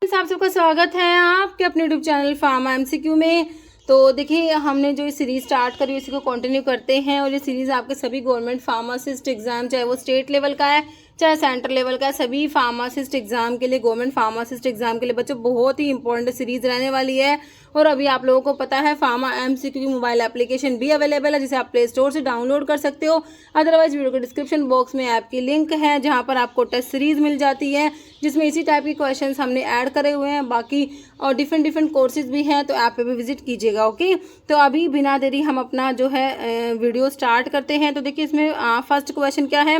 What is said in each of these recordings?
आप सबका स्वागत है आपके अपने यूट्यूब चैनल फार्मा एमसीक्यू में। तो देखिए हमने जो सीरीज़ स्टार्ट करी इसी को कंटिन्यू करते हैं और ये सीरीज़ आपके सभी गवर्नमेंट फार्मासिस्ट एग्जाम चाहे वो स्टेट लेवल का है चाहे सेंट्रल लेवल का है, सभी फार्मासिस्ट एग्जाम के लिए गवर्नमेंट फार्मासिस्ट एग्जाम के लिए बच्चों बहुत ही इंपॉर्टेंट सीरीज़ रहने वाली है। और अभी आप लोगों को पता है फार्मा एमसीक्यू की मोबाइल एप्लीकेशन भी अवेलेबल है जिसे आप प्ले स्टोर से डाउनलोड कर सकते हो। अदरवाइज वीडियो के डिस्क्रिप्शन बॉक्स में ऐप की लिंक है जहाँ पर आपको टेस्ट सीरीज़ मिल जाती है जिसमें इसी टाइप की क्वेश्चंस हमने ऐड करे हुए हैं। बाकी और डिफरेंट कोर्सेज भी हैं तो ऐप पे भी विजिट कीजिएगा। ओके, तो अभी बिना देरी हम अपना जो है वीडियो स्टार्ट करते हैं। तो देखिए इसमें फर्स्ट क्वेश्चन क्या है,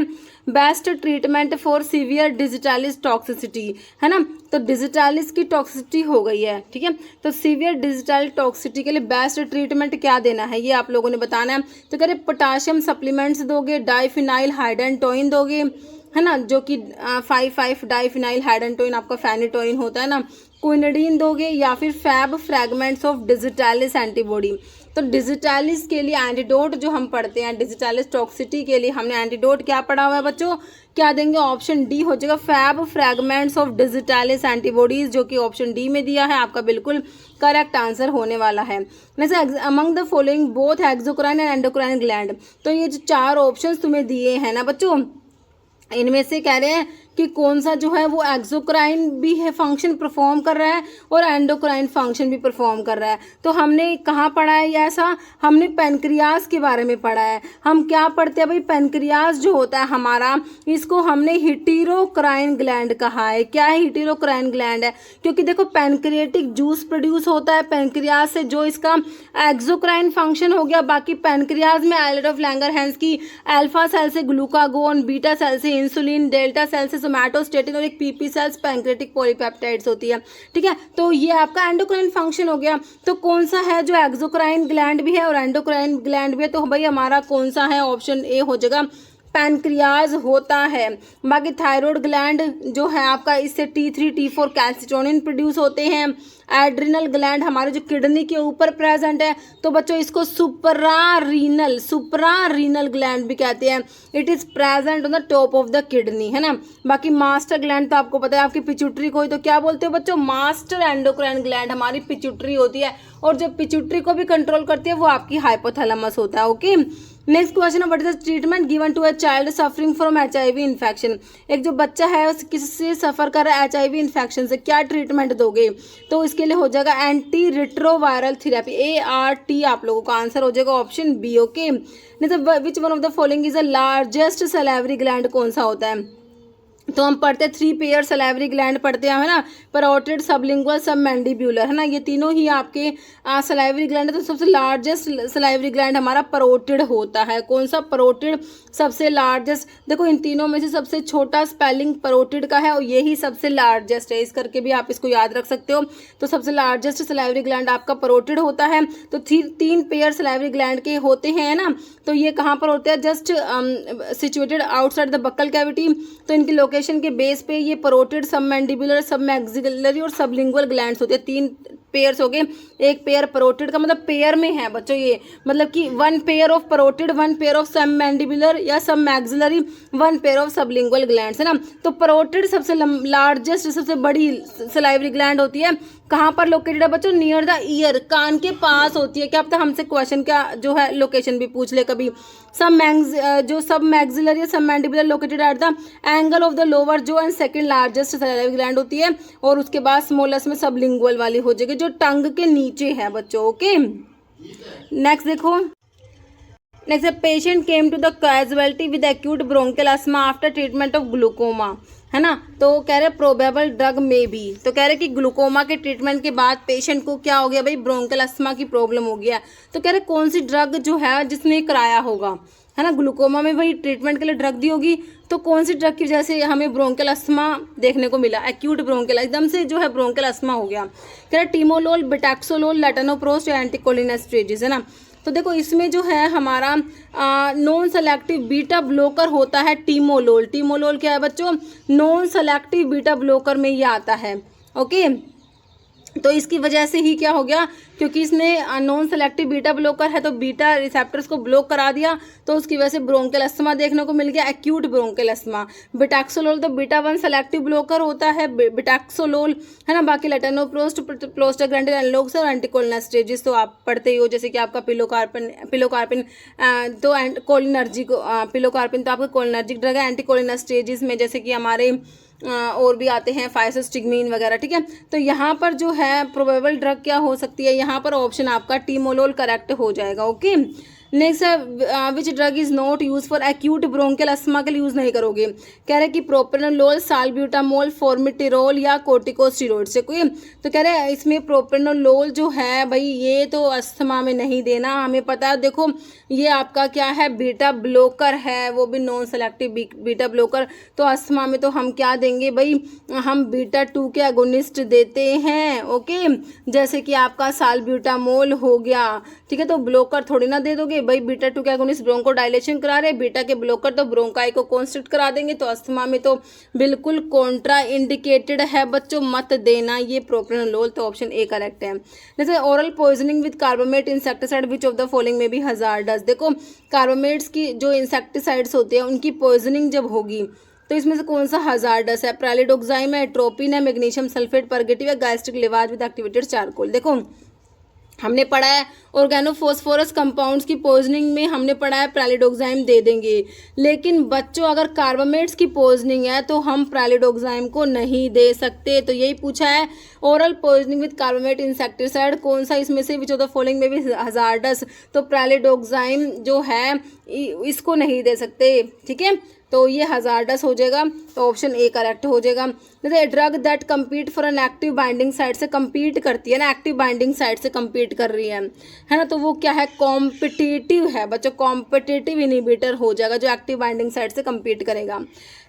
best treatment for severe digitalis toxicity, है ना। तो डिजिटालिस की टॉक्सिसिटी हो गई है, ठीक है। तो सीवियर डिजिटल टॉक्सिसिटी के लिए बेस्ट ट्रीटमेंट क्या देना है ये आप लोगों ने बताना है। तो कह रहे पोटाशियम सप्लीमेंट्स दोगे, डाइफिनाइल हाइडेंटोइन दोगे, है ना, जो कि 5,5 डाइफिनाइल हाइडेंटोइन आपका फेनिटोइन होता है ना, क्विनिडीन दोगे या फिर Fab fragments of digitalis antibody. तो डिजिटालिस के लिए एंटीडोट जो हम पढ़ते हैं, डिजिटालिस टॉक्सिसिटी के लिए हमने एंटीडोट क्या पढ़ा हुआ है बच्चों, क्या देंगे, ऑप्शन डी हो जाएगा Fab fragments of digitalis antibodies, जो कि ऑप्शन डी में दिया है, आपका बिल्कुल करेक्ट आंसर होने वाला है। जैसे among the following both exocrine and endocrine gland, तो ये जो चार ऑप्शन तुम्हें दिए हैं ना बच्चों, इनमें से कह रहे हैं कि कौन सा जो है वो एक्सोक्राइन भी है फंक्शन परफॉर्म कर रहा है और एंडोक्राइन फंक्शन भी परफॉर्म कर रहा है। तो हमने कहाँ पढ़ा है ये ऐसा, हमने पेनक्रियास के बारे में पढ़ा है। हम क्या पढ़ते हैं भाई, पेनक्रियास जो होता है हमारा, इसको हमने हिटीरोक्राइन ग्लैंड कहा है। क्या है हिटीरोक्राइन ग्लैंड है, क्योंकि देखो पेनक्रिएटिक जूस प्रोड्यूस होता है पेनक्रियास से, जो इसका एक्सोक्राइन फंक्शन हो गया। बाकी पेनक्रियास में आइलेट ऑफ लैंगरहैंस की अल्फा सेल से ग्लूकागोन, बीटा सेल से इंसुलिन, डेल्टा सेल से सोमैटोस्टेटिन और एक पीपी सेल्स पैंक्रेटिक पॉलीपेप्टाइड्स होती है, ठीक है। तो ये आपका एंडोक्राइन फंक्शन हो गया। तो कौन सा है जो एक्सोक्राइन ग्लैंड भी है और एंडोक्राइन ग्लैंड भी है, तो भाई हमारा कौन सा है, ऑप्शन ए हो जाएगा, पैनक्रियाज होता है। बाकी थायराइड ग्लैंड जो है आपका, इससे T3 T4 कैल्सिटोनिन प्रोड्यूस होते हैं। एड्रिनल ग्लैंड हमारे जो किडनी के ऊपर प्रेजेंट है, तो बच्चों इसको सुप्रारीनल ग्लैंड भी कहते हैं। It is present on the top of the kidney, है ना। बाकी मास्टर ग्लैंड तो आपको पता है आपकी पिट्यूटरी को ही तो क्या बोलते हो बच्चों, मास्टर एंडोक्राइन ग्लैंड हमारी पिट्यूटरी होती है और जो पिट्यूटरी को भी कंट्रोल करती है वो आपकी हाइपोथैलेमस होता है। Okay, next question, what is the treatment given to a child suffering from HIV infection. एक जो बच्चा है उस किससे सफर कर रहा है, HIV इन्फेक्शन से, क्या ट्रीटमेंट दोगे, तो इसके लिए हो जाएगा एंटी रिट्रोवायरल थेरेपी, ART आप लोगों का आंसर हो जाएगा ऑप्शन बी। ओके, नहीं तो विच one of the following is the largest salivary gland, कौन सा होता है, तो हम पढ़ते हैं 3 पेयर सैलिवरी ग्लैंड पढ़ते हैं, है ना, पैरोटिड, सबलिंगुअल, सबमैंडिबुलर, है ना, ये तीनों ही आपके सैलिवरी ग्लैंड है। तो सबसे लार्जेस्ट सैलिवरी ग्लैंड हमारा पैरोटिड होता है। कौन सा, पैरोटिड सबसे लार्जेस्ट। देखो इन तीनों में से सबसे छोटा स्पेलिंग पैरोटिड का है और यही सबसे लार्जेस्ट है, इस करके भी आप इसको याद रख सकते हो। तो सबसे लार्जेस्ट सैलिवरी ग्लैंड आपका पैरोटिड होता है। तो 3 पेयर सैलिवरी ग्लैंड के होते हैं ना, तो ये कहाँ पर होते हैं, just situated outside the buccal cavity. तो इनकी लोकेशन के बेस पे ये पैरोटिड, सबमैंडिबुलर, सबमैक्सिलरी और सबलिंगुअल ग्लैंड्स होते हैं। 3 पेयर्स हो गए, एक पेयर पैरोटिड का मतलब पेयर में है बच्चों, ये मतलब कि 1 pair of parotid, 1 pair of submandibular या submaxillary, 1 pair of sublingual glands, है ना। तो पैरोटिड सबसे लार्जेस्ट सबसे बड़ी सलाइवरी ग्लैंड होती है। कहाँ पर लोकेटेड है बच्चों, नियर द ईयर, कान के पास होती है। क्या पता हमसे क्वेश्चन क्या जो है लोकेशन भी पूछ ले कभी। सब मैक्सिलरी या submandibular located at the angle of the lower jaw and second largest salivary gland होती है। और उसके बाद स्मॉलेस्ट में सबलिंगुअल वाली हो जाएगी जो टंग के नीचे है बच्चों। ओके, नेक्स्ट देखो, next patient came to the casualty with acute bronchial asthma after treatment of glaucoma, है ना। तो कह रहे प्रोबेबल ड्रग में भी, तो कह रहे कि ग्लूकोमा के ट्रीटमेंट के बाद पेशेंट को क्या हो गया भाई, ब्रोंकियल अस्थमा की प्रॉब्लम हो गया। तो कह रहे कौन सी ड्रग जो है जिसने कराया होगा, है ना, ग्लूकोमा में भाई ट्रीटमेंट के लिए ड्रग दी होगी। तो कौन सी ड्रग की वजह से हमें ब्रोंकियल अस्थमा देखने को मिला, एक्यूट ब्रोंकियल एकदम से जो है ब्रोंकियल अस्थमा हो गया। कह रहे टीमोलोल, बिटैक्सोलोल, लेटनोप्रोस्ट या एंटीकोलिनेस्टेरेजिस, है ना। तो देखो इसमें जो है हमारा नॉन सेलेक्टिव बीटा ब्लॉकर होता है टीमोलोल। टीमोलोल क्या है बच्चों, नॉन सेलेक्टिव बीटा ब्लॉकर में ये आता है। ओके, तो इसकी वजह से ही क्या हो गया, क्योंकि इसने नॉन सेलेक्टिव बीटा ब्लॉकर है तो बीटा रिसेप्टर्स को ब्लॉक करा दिया, तो उसकी वजह से ब्रोंकियल अस्थमा देखने को मिल गया, एक्यूट ब्रोंकियल अस्थमा। बिटैक्सोलोल तो बीटा 1 सेलेक्टिव ब्लॉकर होता है, बिटैक्सोलोल, है ना। बाकी लेटेनोप्रोस्ट, प्रोस्टाग्लैंडिन एनालॉग्स और एंटीकोलिनेस्टेजेस तो आप पढ़ते ही हो, जैसे कि आपका पिलोकार्पिन तो कोलिनर्जिक पिलोकार्पिन तो आपका कोलिनर्जिक ड्रग है। एंटीकोलिनेस्टेजेस में जैसे कि हमारे और भी आते हैं फाइसोस्टिग्मीन वगैरह, ठीक है। तो यहाँ पर जो है प्रोबेबल ड्रग क्या हो सकती है, यहाँ पर ऑप्शन आपका टीमोलोल करेक्ट हो जाएगा। ओके, नेक्स्ट है which drug is not use for acute bronchial asthma के लिए यूज नहीं करोगे। कह रहे कि प्रोपेनोलोल, साल्ब्यूटामोल, फॉर्मिटिरोल या कोर्टिकोस्टेरॉइड से कोई। तो कह रहे हैं इसमें प्रोपेनोलोल जो है भाई ये तो अस्थमा में नहीं देना, हमें पता है। देखो ये आपका क्या है, बीटा ब्लॉकर है, वो भी नॉन सेलेक्टिव बीटा ब्लॉकर। तो अस्थमा में तो हम क्या देंगे भाई, हम बीटा 2 के एगोनिस्ट देते हैं। ओके, जैसे कि आपका साल्ब्यूटामोल हो गया, ठीक है। तो ब्लॉकर थोड़ी ना दे दोगे भाई, बीटा 2 के एगोनिस्ट ब्रोंको डायलेशन करा रहे, बीटा के ब्लॉकर तो ब्रोंकाई को कॉन्स्ट्रिक्ट करा देंगे। तो अस्थमा में तो बिल्कुल कॉन्ट्रा इंडिकेटेड है बच्चों, मत देना ये प्रोप्रेनोलोल। तो ऑप्शन ए करेक्ट है। जैसे oral poisoning with carbamate insecticide which of the following में भी हजार्डस। देखो कार्बामेट्स की जो इंसेक्टिसाइड्स होते हैं उनकी पॉइजनिंग जब होगी तो इसमें से कौन सा हजार्डस है, प्रालिडोक्साइम है, एट्रोपिन है, मैग्नीशियम सल्फेट, परगेटिव है, गैस्ट्रिक लिवाज विद एक्टिवेटेड चारकोल। देखो हमने पढ़ा है ऑर्गेनोफॉस्फोरस कंपाउंड्स की पॉइजनिंग में हमने पढ़ा है प्रालिडोक्साइम दे देंगे, लेकिन बच्चों अगर कार्बामेट्स की पॉइजनिंग है तो हम प्रालिडोक्साइम को नहीं दे सकते। तो यही पूछा है, oral poisoning with carbamate insecticide कौन सा इसमें से विच ऑफ द फॉलोइंग में भी हजार्डस। तो प्रालिडोक्साइम जो है इसको नहीं दे सकते, ठीक है। तो ये हजार्डस हो जाएगा, तो ऑप्शन ए करेक्ट हो जाएगा। जैसे drug that compete for an active binding site से कम्पीट करती है ना, एक्टिव बाइंडिंग साइट से कम्पीट कर रही है ना, तो वो क्या है, कॉम्पिटिटिव है बच्चों, कॉम्पिटिटिव इनिबिटर हो जाएगा जो एक्टिव बाइंडिंग साइट से कम्पीट करेगा।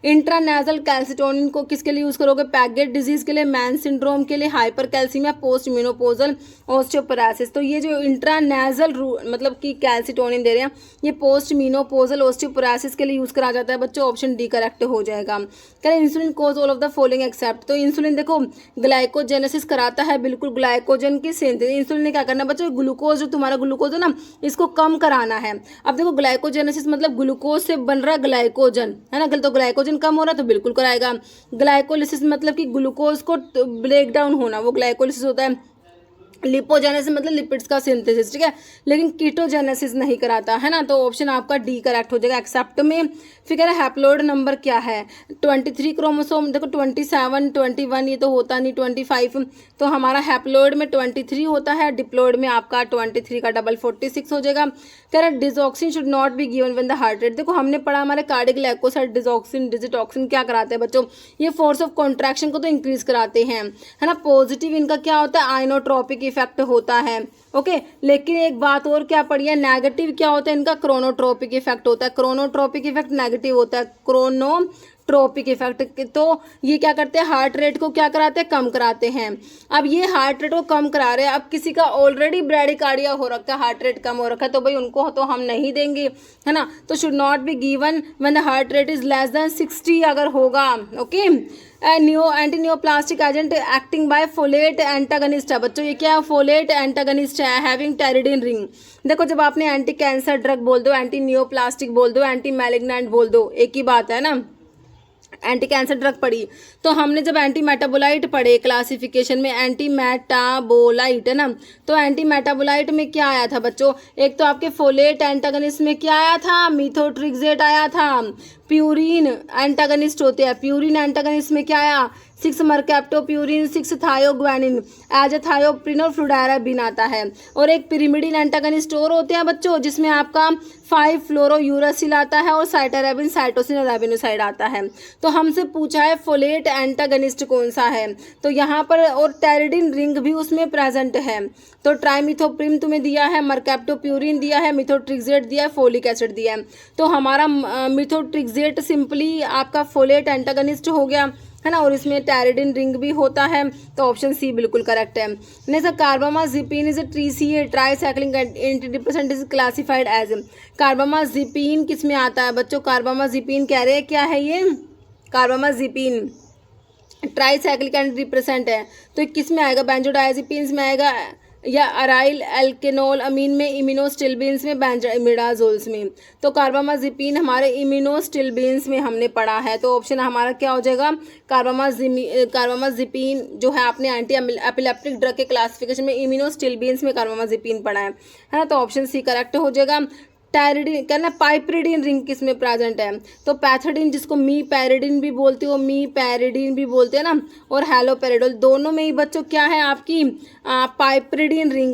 इंट्रानेजल कैल्सिटोनिन को किसके लिए यूज करोगे, पैगेट डिजीज के लिए, मैन सिंड्रोम के लिए, हाइपर कैल्सीमिया, पोस्ट म्यूनोपोजल ऑस्टियोपोरोसिस। तो ये जो इंट्रानेजल मतलब कि कैल्सिटोनिन दे रहे हैं ये पोस्ट म्यूनोपोजल ऑस्टियोपोरोसिस के लिए यूज करा जाता है बच्चों, ऑप्शन डी करेक्ट हो जाएगा। कह insulin causes all of the following except. तो इंसुलिन देखो ग्लाइकोजेनेसिस कराता है, बिल्कुल ग्लाइकोजन की सिंथेसिस। इंसुलिन ने क्या करना है बच्चों, ग्लूकोज जो तुम्हारा ग्लूकोज है ना इसको कम कराना है। अब देखो ग्लाइकोजेनेसिस मतलब ग्लूकोज से बन रहा ग्लाइकोजन है ना, तो ग्लाइकोजन कम हो रहा है तो बिल्कुल कराएगा। ग्लाइकोलिसिस मतलब कि ग्लूकोज को ब्रेक डाउन होना, वो ग्लाइकोलिसिस होता है। लिपोजेनेसिस मतलब लिपिड्स का सिंथेसिस, ठीक है, लेकिन कीटोजेनेसिस नहीं कराता है ना। तो ऑप्शन आपका डी करेक्ट हो जाएगा एक्सेप्ट में। फिर कह रहा है हैप्लोइड नंबर क्या है, 23 क्रोमोसोम। देखो 27, 21 ये तो होता नहीं, 25 तो हमारा हैप्लोइड में 23 होता है, डिप्लोइड में आपका 23 का डबल 46 हो जाएगा। कह रहा है digoxin should not be given when the heart rate. देखो हमने पढ़ा हमारे कार्डिक ग्लाइकोसाइड डिजॉक्सिन डिजिटॉक्सिन क्या कराते हैं बच्चों, ये फोर्स ऑफ कॉन्ट्रैक्शन को तो इंक्रीज कराते हैं, है ना। पॉजिटिव इनका क्या होता है, आइनोट्रोपिक इफेक्ट होता है। ओके, लेकिन एक बात और क्या पढ़ी है, नेगेटिव क्या होता है इनका, क्रोनोट्रोपिक इफेक्ट होता है। क्रोनोट्रोपिक इफेक्ट नेगेटिव होता है, क्रोनोट्रोपिक इफेक्ट। तो ये क्या करते हैं, हार्ट रेट को क्या कराते हैं, कम कराते हैं। अब ये हार्ट रेट को कम करा रहे हैं, अब किसी का ऑलरेडी ब्रैडिकार्डिया हो रखा है, हार्ट रेट कम हो रखा है, तो भाई उनको तो हम नहीं देंगे, है ना। तो should not be given when the heart rate is less than 60 अगर होगा। Okay, antineoplastic agent acting by folate antagonist है बच्चों, ये क्या है, फोलेट एंटागनिस्ट है, हैविंग टेरिडिन रिंग। देखो जब आपने एंटी कैंसर ड्रग बोल दो, एंटी नियोप्लास्टिक बोल दो, एंटी मैलिग्नेंट बोल दो, एक ही बात है ना। एंटी कैंसर ड्रग पढ़ी तो हमने जब एंटी मेटाबोलाइट पढ़े क्लासिफिकेशन में, एंटी मेटाबोलाइट है ना, तो एंटी मेटाबोलाइट में क्या आया था बच्चों, एक तो आपके फोलेट एंटागनिस्ट में क्या आया था, मिथोट्रिक्सेट आया था। प्यूरिन एंटागनिस्ट होते हैं, प्यूरिन एंटागनिस्ट में क्या आया, 6 मर्कैप्टोप्यूरिन, 6 थायोग्वानिन, एज ए थायोप्रिन और फ्लूडाराबिन आता है। और एक पिरिमिडिन एंटागनिस्ट और होते हैं बच्चों जिसमें आपका 5 फ्लोरोयूरासिल आता है और साइटारेबिन, साइटोसिन और रेबिनोसाइड आता है। तो हमसे पूछा है फोलेट एंटागनिस्ट कौन सा है, तो यहाँ पर और टेरिडिन रिंग भी उसमें प्रेजेंट है। तो ट्राइमिथोप्रिम तुम्हें दिया है, मर्कैप्टोप्यूरिन दिया है, मिथोट्रिक्सेट दिया है, फोलिक एसिड दिया है। तो हमारा मिथोट्रिक्सेट सिंपली आपका फोलेट एंटागनिस्ट हो गया, है ना, और इसमें टेरिडिन रिंग भी होता है। तो ऑप्शन सी बिल्कुल करेक्ट है। Next carbamazepine is a TCA tricyclic antidepressant is classified as. Carbamazepine किस में आता है बच्चों, कार्बामाजिपिन कह रहे हैं क्या है ये, कार्बामाजिपिन ट्राईसाइक्लिक एंटी डिप्रेसेंट है, तो किस में आएगा, बेंजोडायजेपिन्स में आएगा, या अराइल एल्केनोल अमीन में, इम्यूनोस्टिलबिन्स में, बेंजाइमिडाजोल्स में। तो कार्बामाजिपिन हमारे इम्यूनोस्टिलबिन्स में हमने पढ़ा है, तो ऑप्शन हमारा क्या हो जाएगा, कार्बामाजिपिन जो है आपने एंटी एपिलेप्टिक ड्रग के क्लासिफिकेशन में इम्यूनोस्टिलबिन्स में कार्बामाजिपिन पढ़ा है ना, तो ऑप्शन सी करेक्ट हो जाएगा। टायरिडीन कहना, पाइपरिडीन रिंग किस में प्रेजेंट है, तो पैथोडिन जिसको मी पैरिडीन भी बोलते हो, मी पैरिडीन भी बोलते हैं ना, और हैलोपेरिडोल दोनों में ही बच्चों क्या है आपकी पाइपरिडीन रिंग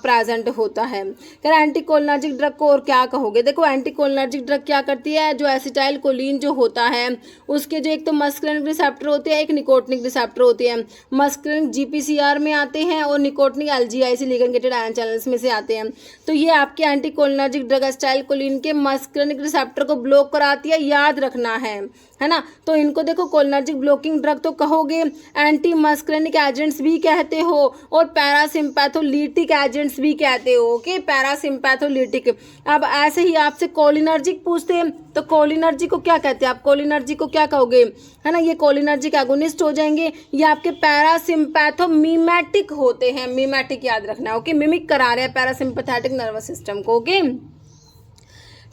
प्रेजेंट होता है। कह रहा एंटीकोलिनर्जिक ड्रग को और क्या कहोगे, देखो एंटीकोलिनर्जिक ड्रग क्या करती है, जो एसिटाइल कोलिन जो होता है उसके जो एक तो मस्कुलिन रिसेप्टर होते हैं, एक निकोटिनिक रिसेप्टर होते हैं। मस्कुलिन जीपीसीआर में आते हैं और निकोटिनिक एलजीआईसी लिगेंड आयन चैनल्स में से आते हैं। तो ये आपके एंटीकोलिनर्जिक ड्रग एसिटाइल कोलिन के मस्कुलिनिक रिसेप्टर को ब्लॉक कराती है, याद रखना है ना। तो इनको देखो कोलिनर्जिक ब्लॉकिंग ड्रग तो कहोगे, एंटी मस्कुलिनिक एजेंट्स भी कहते हो और पैरासिम्पैथोलिटिक एजेंट्स भी कहते हो। ओके, पैरासिम्पैथोलिटिक। अब ऐसे ही आपसे कोलिनर्जिक पूछते हैं तो कोलिनर्जिक को क्या कहते हैं, आप कोलिनर्जिक को क्या कहोगे, है ना, ये कोलिनर्जिक एगोनिस्ट हो जाएंगे। ये आपके पैरासिम्पैथोमिमेटिक होते हैं, मिमेटिक याद रखना है। ओके, मिमिक करा रहे हैं पैरासिम्पैथेटिक नर्वस सिस्टम को। ओके,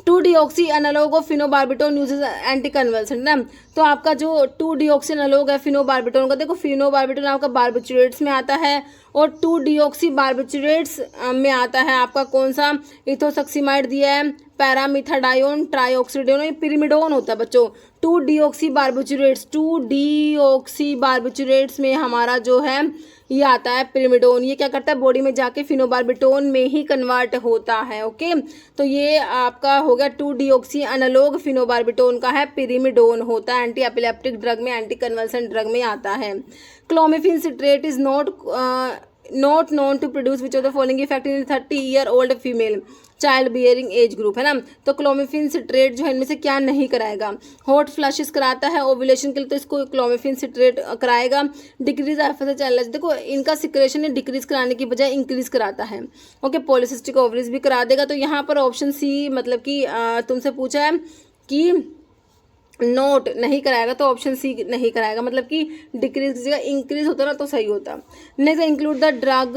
2-डिऑक्सी analogue of phenobarbitone uses anti convulsant ना, तो आपका जो 2-डिऑक्सी एनालॉग है फिनोबार्बिटोन का, देखो फिनोबार्बिटोन आपका बार्बिचुरेट्स में आता है और 2-डिऑक्सी बार्बिचुरेट्स में आता है आपका कौन सा, इथोसक्सीमाइड दिया है, पैरामिथाडायोन, ट्राईऑक्सीडोन, ये पिरिमिडोन होता है बच्चों। 2-डिऑक्सी बार्बिचुरेट्स में हमारा जो है ये आता है पिरिमिडोन। ये क्या करता है, बॉडी में जाके फिनोबार्बिटोन में ही कन्वर्ट होता है। ओके, तो ये आपका हो गया 2-डिऑक्सी एनालॉग फिनोबार्बिटोन का है, पिरिमिडोन होता है, एंटी एपिलेप्टिक ड्रग में, एंटी कन्वल्सेंट ड्रग में आता है। Clomiphene citrate is not known to produce which of the following effect in 30-year-old female child bearing age group, है ना। तो क्लोमिफेन सिट्रेट जो है इनमें से क्या नहीं कराएगा, हॉट फ्लशेस कराता है ओव्यूलेशन के लिए, तो इसको क्लोमिफेन सिट्रेट कराएगा। डिक्रीज एफएसएच, देखो इनका सिक्रेशन ने डिक्रीज कराने की बजाय इंक्रीज कराता है। ओके, पॉलिसिस्टिक ओवरीज भी करा देगा। तो यहाँ पर ऑप्शन सी मतलब कि तुमसे पूछा है कि नोट नहीं कराएगा, तो ऑप्शन सी नहीं कराएगा, मतलब कि डिक्रीज की जगह इंक्रीज होता ना तो सही होता। Next, include the drug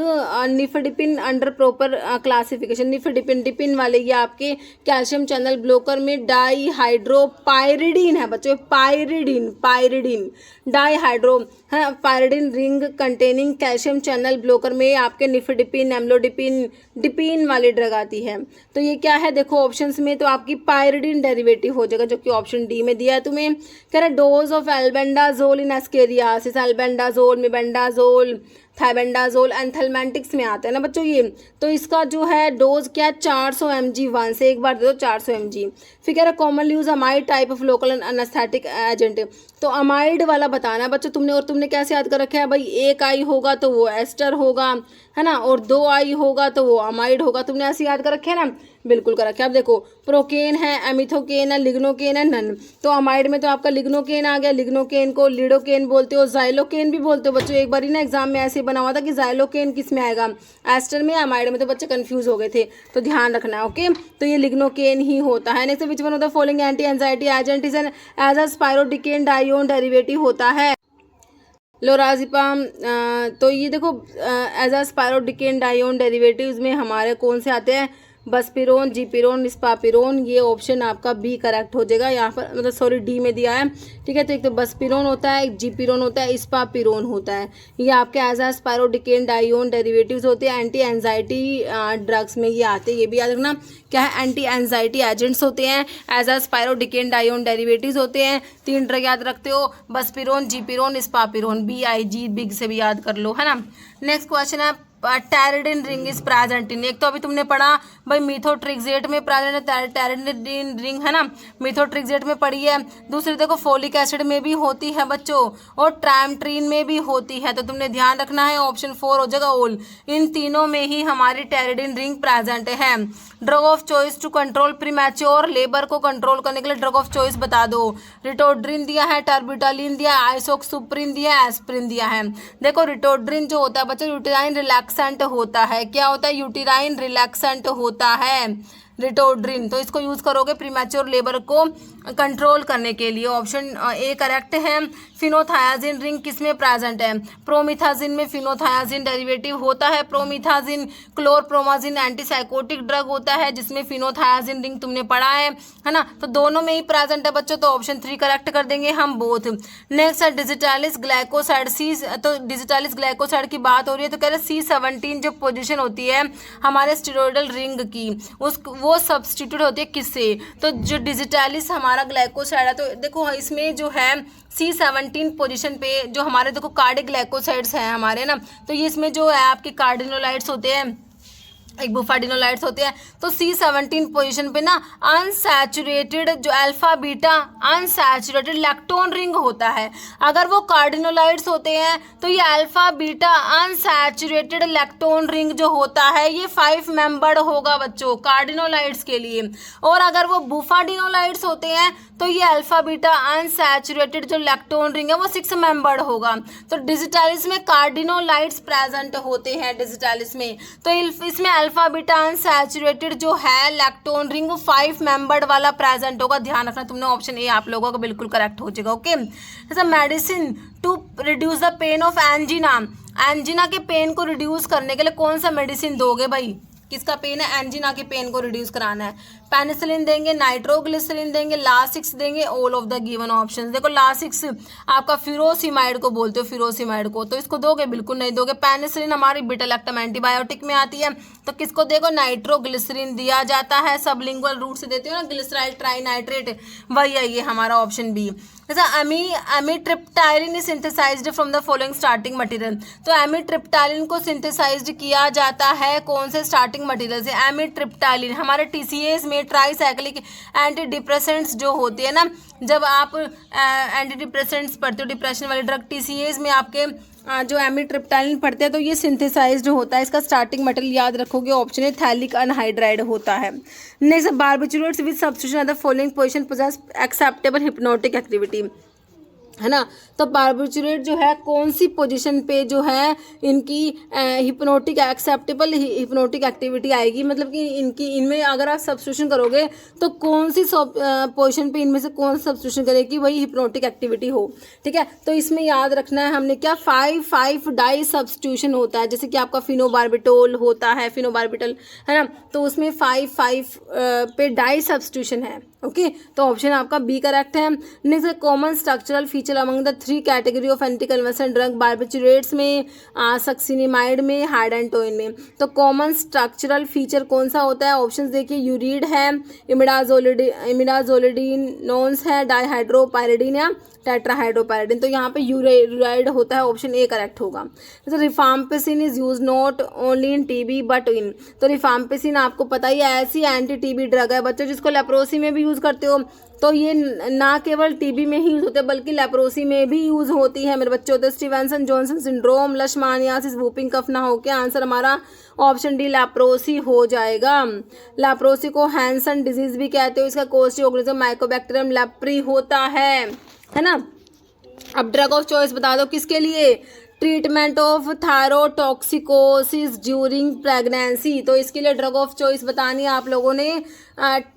nifedipine under proper classification. Nifedipine वाले ये आपके कैल्शियम चैनल ब्लॉकर में डाईहाइड्रोपायरिडीन है बच्चों, पायरिडीन डाईहाइड्रो है, pyridine ring containing calcium channel blocker में आपके निफेडिपिन, एम्लोडिपिन वाली ड्रग आती है। तो ये क्या है, देखो ऑप्शंस में तो आपकी पायरिडीन डेरिवेटिव हो जाएगा, जो कि ऑप्शन डी में दिया है तुम्हें। कह रहा dose of albendazole in ascariasis, albendazole, mebendazole, thiabendazole anthelmintics में आता है ना बच्चों ये। तो इसका जो है डोज क्या है, 400 mg 1 से एक बार दे दो 400 mg। फिर कह रहा commonly use amide type of local anaesthetic agent, तो अमाइड वाला बताना है बच्चों तुमने। और तुमने कैसे याद कर रखा है भाई, एक आई होगा तो वो एस्टर होगा, है ना, और 2 आई होगा तो वो अमाइड होगा, तुमने ऐसे याद कर रखे है ना, बिल्कुल कर रखे। अब देखो प्रोकेन है, एमिथोकेन है, लिग्नोकेन है, नन। तो अमाइड में तो आपका लिग्नोकेन आ गया, लिग्नोकेन को लिडोकेन बोलते हो, जाइलोकेन भी बोलते हो बच्चों। एक बार ही ना एग्जाम में ऐसे बना हुआ था कि जाइलोकेन किस में आएगा, एस्टर में, अमाइड में, तो बच्चे कंफ्यूज हो गए थे, तो ध्यान रखना है। ओके, तो ये लिग्नोकेन ही होता है। Next, which one of the following anti anxiety agent is an azaspirodecanedione derivative होता है, लोराजिपाम। तो ये देखो एज अ स्पाइरोडिकेन डाइओन डेरिवेटिव्स में हमारे कौन से आते हैं, बसपिरोन, जीपिरोन, स्पापिरोन। ये ऑप्शन आपका बी करेक्ट हो जाएगा यहाँ पर, मतलब सॉरी डी में दिया है, ठीक है। तो एक तो बसपिरोन होता है, एक जीपिरोन होता है, स्पापिरोन होता है। ये आपके एज आ स्पाइरोडिकेन डाइओन डेरिवेटिव्स होते हैं, एंटी एंजाइटी ड्रग्स में ये आते हैं। ये भी याद रखना क्या है, एंटी एंजाइटी एजेंट्स होते हैं, एज आ स्पाइरोडिकेन डाइओन डेरिवेटिव्स होते हैं। 3 ड्रग याद रखते हो, बसपिरोन, जीपिरोन, स्पापिरोन, BIG बिग से भी याद कर लो, है ना। नेक्स्ट क्वेश्चन है टेरिडिन रिंग इज प्रेजेंट इन, एक तो अभी तुमने पढ़ा भाई मिथोट्रिक्सेट में प्रेजेंट है टेरिडिन रिंग, है ना, मिथोट्रिक्सेट में पढ़ी है। दूसरी देखो फोलिक एसिड में भी होती है बच्चों, और ट्राइमट्रीन में भी होती है, तो तुमने ध्यान रखना है ऑप्शन 4 हो जाएगा ऑल। इन तीनों में ही हमारी टेरिडिन रिंग प्रेजेंट है। Drug of choice to control premature labour को कंट्रोल करने के लिए ड्रग ऑफ चॉइस बता दो। रिटोड्रिन दिया है, टर्बिटालिन दिया है, आइसोक्सुप्रिन दिया है, एस्प्रिन दिया है। देखो रिटोड्रिन जो होता है बच्चों यूटेराइन रिलैक्सेंट होता है, क्या होता है, यूटेराइन रिलैक्सेंट होता है, रिटोड्रिन, तो इसको यूज़ करोगे प्रीमैच्योर लेबर को कंट्रोल करने के लिए। ऑप्शन ए करेक्ट है। फिनोथायाजिन रिंग किस में प्रेजेंट है? प्रोमिथाजिन में फिनोथायाजिन डेरिवेटिव होता है प्रोमिथाजिन। क्लोरप्रोमाजिन एंटीसाइकोटिक ड्रग होता है जिसमें फिनोथायाजिन रिंग तुमने पढ़ा है ना, तो दोनों में ही प्रेजेंट है बच्चों, तो ऑप्शन 3 करेक्ट कर देंगे हम बोथ। नेक्स्ट है डिजिटालिस ग्लाइकोसाइड सी, तो डिजिटालिस ग्लाइकोसाइड की बात हो रही है तो कह रहे C17 जो पोजीशन होती है हमारे स्टेरॉयडल रिंग की वो सब्सटीट्यूट होती है किससे? तो जो डिजिटालिस हमारा ग्लाइकोसाइड है, तो देखो इसमें जो है C17 पोजीशन पे जो हमारे देखो कार्डिक ग्लाइकोसाइड्स हैं हमारे ना, तो ये इसमें जो है आपके कार्डिनोलाइट्स होते हैं, एक बुफाडिनोलाइट्स होते हैं, तो C17 पोजीशन पे ना अनसैचुरेटेड जो alpha beta unsaturated lactone ring होता है। अगर वो कार्डिनोलाइट्स होते हैं तो ये alpha beta unsaturated lactone ring जो होता है ये 5 मेंबर्ड होगा बच्चों कार्डिनोलाइट्स के लिए। और अगर वो बुफाडिनोलाइट्स होते हैं तो ये अल्फा बीटा अनसैचुरेटेड जो लैक्टोन रिंग है वो 6 मेंबर्ड होगा। तो डिजिटालिस में कार्डिनोलाइट्स प्रेजेंट होते हैं डिजिटालिस में, तो इसमें अल्फा बीटा अनसैचुरेटेड जो है लैक्टोन रिंग वो 5 मेंबर्ड वाला प्रेजेंट होगा। ध्यान रखना तुमने, ऑप्शन ए आप लोगों का बिल्कुल करेक्ट हो जाएगा। ओके, जैसा medicine to reduce the pain of angina, angina के पेन को रिड्यूस करने के लिए कौन सा मेडिसिन दोगे भाई? किसका पेन है? एंजिना के पेन को रिड्यूस कराना है। पेनिसिलिन देंगे, नाइट्रोग्लिसरीन देंगे, लासिक्स देंगे, all of the given options. देखो लासिक्स आपका फिरोसिमाइड को बोलते हो, फिरोसिमाइड को, तो इसको दोगे? बिल्कुल नहीं दोगे। पेनिसिलिन हमारी बीटा लैक्टम एंटीबायोटिक में आती है, तो किसको देखो? नाइट्रोग्लिसरीन दिया जाता है, सबलिंगुअल रूट से देते हो ना, ग्लिसराइल ट्राइनाइट्रेट, वही है ये हमारा ऑप्शन बी। जैसा amitriptyline is synthesised from the following starting material, तो एमिट्रिप्टाइलिन को सिंथेसाइज्ड किया जाता है कौन से स्टार्टिंग मटेरियल से? एमिट्रिप्टाइलिन हमारे TCAs में ट्राईसाइक्लिक एंटी डिप्रेसेंट्स जो होती है ना, जब आप एंटी डिप्रेसेंट्स पढ़ते हो डिप्रेशन वाले ड्रग, TCAs में आपके जो एमिट्रिप्टाइलिन पढ़ते हैं तो ये सिंथेसाइज्ड होता है। इसका स्टार्टिंग मटेरियल याद रखोगे, ऑप्शन है थैलिक अनहाइड्राइड होता है। Next barbiturates with substitution of the following position possesses acceptable hypnotic activity, है ना, तो बार्बिटूरेट जो है कौन सी पोजीशन पे जो है इनकी हिप्नोटिक एक्सेप्टेबल हिप्नोटिक एक्टिविटी आएगी, मतलब कि इनमें अगर आप सब्स्टिट्यूशन करोगे तो कौन सी पोजीशन पे इनमें से कौन सा सब्स्टिट्यूशन करेगी वही हिप्नोटिक एक्टिविटी हो। ठीक है, तो इसमें याद रखना है हमने क्या 5 डाई सब्स्टिट्यूशन होता है, जैसे कि आपका फिनोबार्बिटोल होता है, फिनोबार्बिटल है ना, तो उसमें 5 पे डाई सब्स्टिट्यूशन है। ओके, तो ऑप्शन आपका बी करेक्ट है। Next common structural feature among the 3 category of anti convulsant drug, barbiturates में, सक्सिनिमाइड में, हाइडेंटोइन में, तो कॉमन स्ट्रक्चरल फीचर कौन सा होता है? ऑप्शंस देखिए, यूरिड है, इमिडाजोलिडीन नॉन्स है, डाईहाइड्रोपायरिडीन या टेट्राहाइड्रोपायरिडीन, तो यहाँ पे यूराइड होता है, ऑप्शन ए करेक्ट होगा। तो rifampicin is use not only in TB but in, तो रिफाम्पिसिन आपको पता ही है ऐसी एंटी TB ड्रग है बच्चों जिसको लेप्रोसी में भी यूज करते हो, तो ये ना केवल TB में ही यूज होते हैं बल्कि लेप्रोसी में भी यूज होती है मेरे बच्चों। तो Stevenson Johnson syndrome, leishmaniasis, whooping cough ना हो के आंसर हमारा ऑप्शन डी लेप्रोसी हो जाएगा। लेप्रोसी को हैंसन डिजीज भी कहते हो, इसका कोस्टी ऑर्गेनिज्म माइकोबैक्टीरियम लेप्री होता है ना। अब ड्रग ऑफ चॉइस बता दो किसके लिए? Treatment of thyrotoxicosis during pregnancy, तो इसके लिए ड्रग ऑफ चॉइस बतानी है आप लोगों ने,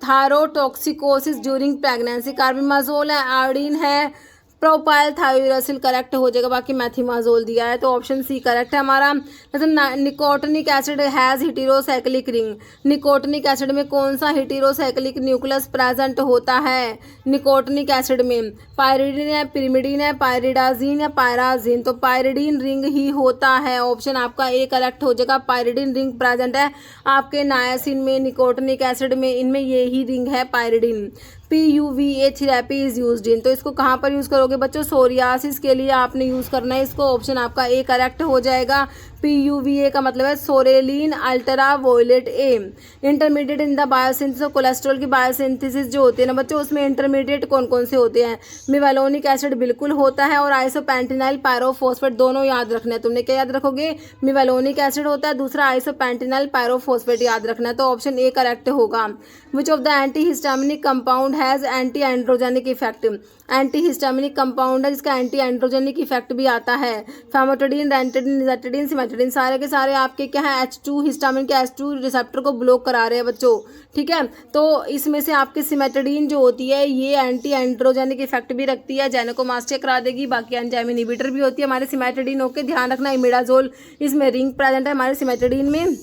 थायरोटॉक्सिकोसिस ड्यूरिंग प्रेगनेंसी। कार्बिमाजोल है, आयोडीन है, प्रोपाइल थायोरेसिल करेक्ट हो जाएगा, बाकी मैथिमाजोल दिया है, तो ऑप्शन सी करेक्ट है हमारा। जैसे nicotinic acid has heterocyclic ring, nicotinic acid में कौन सा हेटेरोसाइक्लिक न्यूक्लियस प्रेजेंट होता है? निकोटिनिक एसिड में पायरिडीन है, पिरिमिडीन है, पायरिडाजीन या पायराजीन, तो पायरिडीन रिंग ही होता है, ऑप्शन आपका ए करेक्ट हो जाएगा। पायरिडीन रिंग प्रेजेंट है आपके नायासिन में, निकोटिनिक एसिड में, इनमें यही रिंग है pyridine. PUVA therapy is used in, तो इसको कहाँ पर यूज़ करोगे बच्चों? सोरियासिस के लिए आपने यूज़ करना है इसको, ऑप्शन आपका ए करेक्ट हो जाएगा। PUVA का मतलब है psoralen ultra violet A. Intermediate in the biosynthesis, cholesterol की बायोसिंथेसिस जो होती है ना बच्चों, उसमें इंटरमीडिएट कौन कौन से होते हैं? मेवालोनिक एसिड बिल्कुल होता है, और आइसोपेंटेनाइल पायरोफॉस्फेट, दोनों याद रखना है तुमने। क्या याद रखोगे? मेवालोनिक एसिड होता है, दूसरा आइसोपेंटेनाइल पायरोफॉस्फेट याद रखना है, तो ऑप्शन ए करेक्ट होगा। विच of the anti histaminic compound has anti androgenic effect, anti histaminic compound है जिसका एंटी एंड्रोजेनिक इफेक्ट भी आता है। फैमोटिडीन, रेंटिडीन, निजाटिडीन, सिमेटिडीन सारे के सारे आपके क्या है H2 हिस्टामिन के H2 रिसेप्टर को ब्लॉक करा रहे हैं बच्चों, ठीक है। तो इसमें से आपके सिमेटिडीन जो होती है ये एंटी एंड्रोजेनिक इफेक्ट भी रखती है, जाइनेकोमास्टिया करा देगी, बाकी एंजाइम इनहिबिटर भी होती है हमारे सिमेटिडीन। ओके, ध्यान रखना इमिडाजोल इसमें रिंग प्रेजेंट है हमारे सिमेटिडीन में,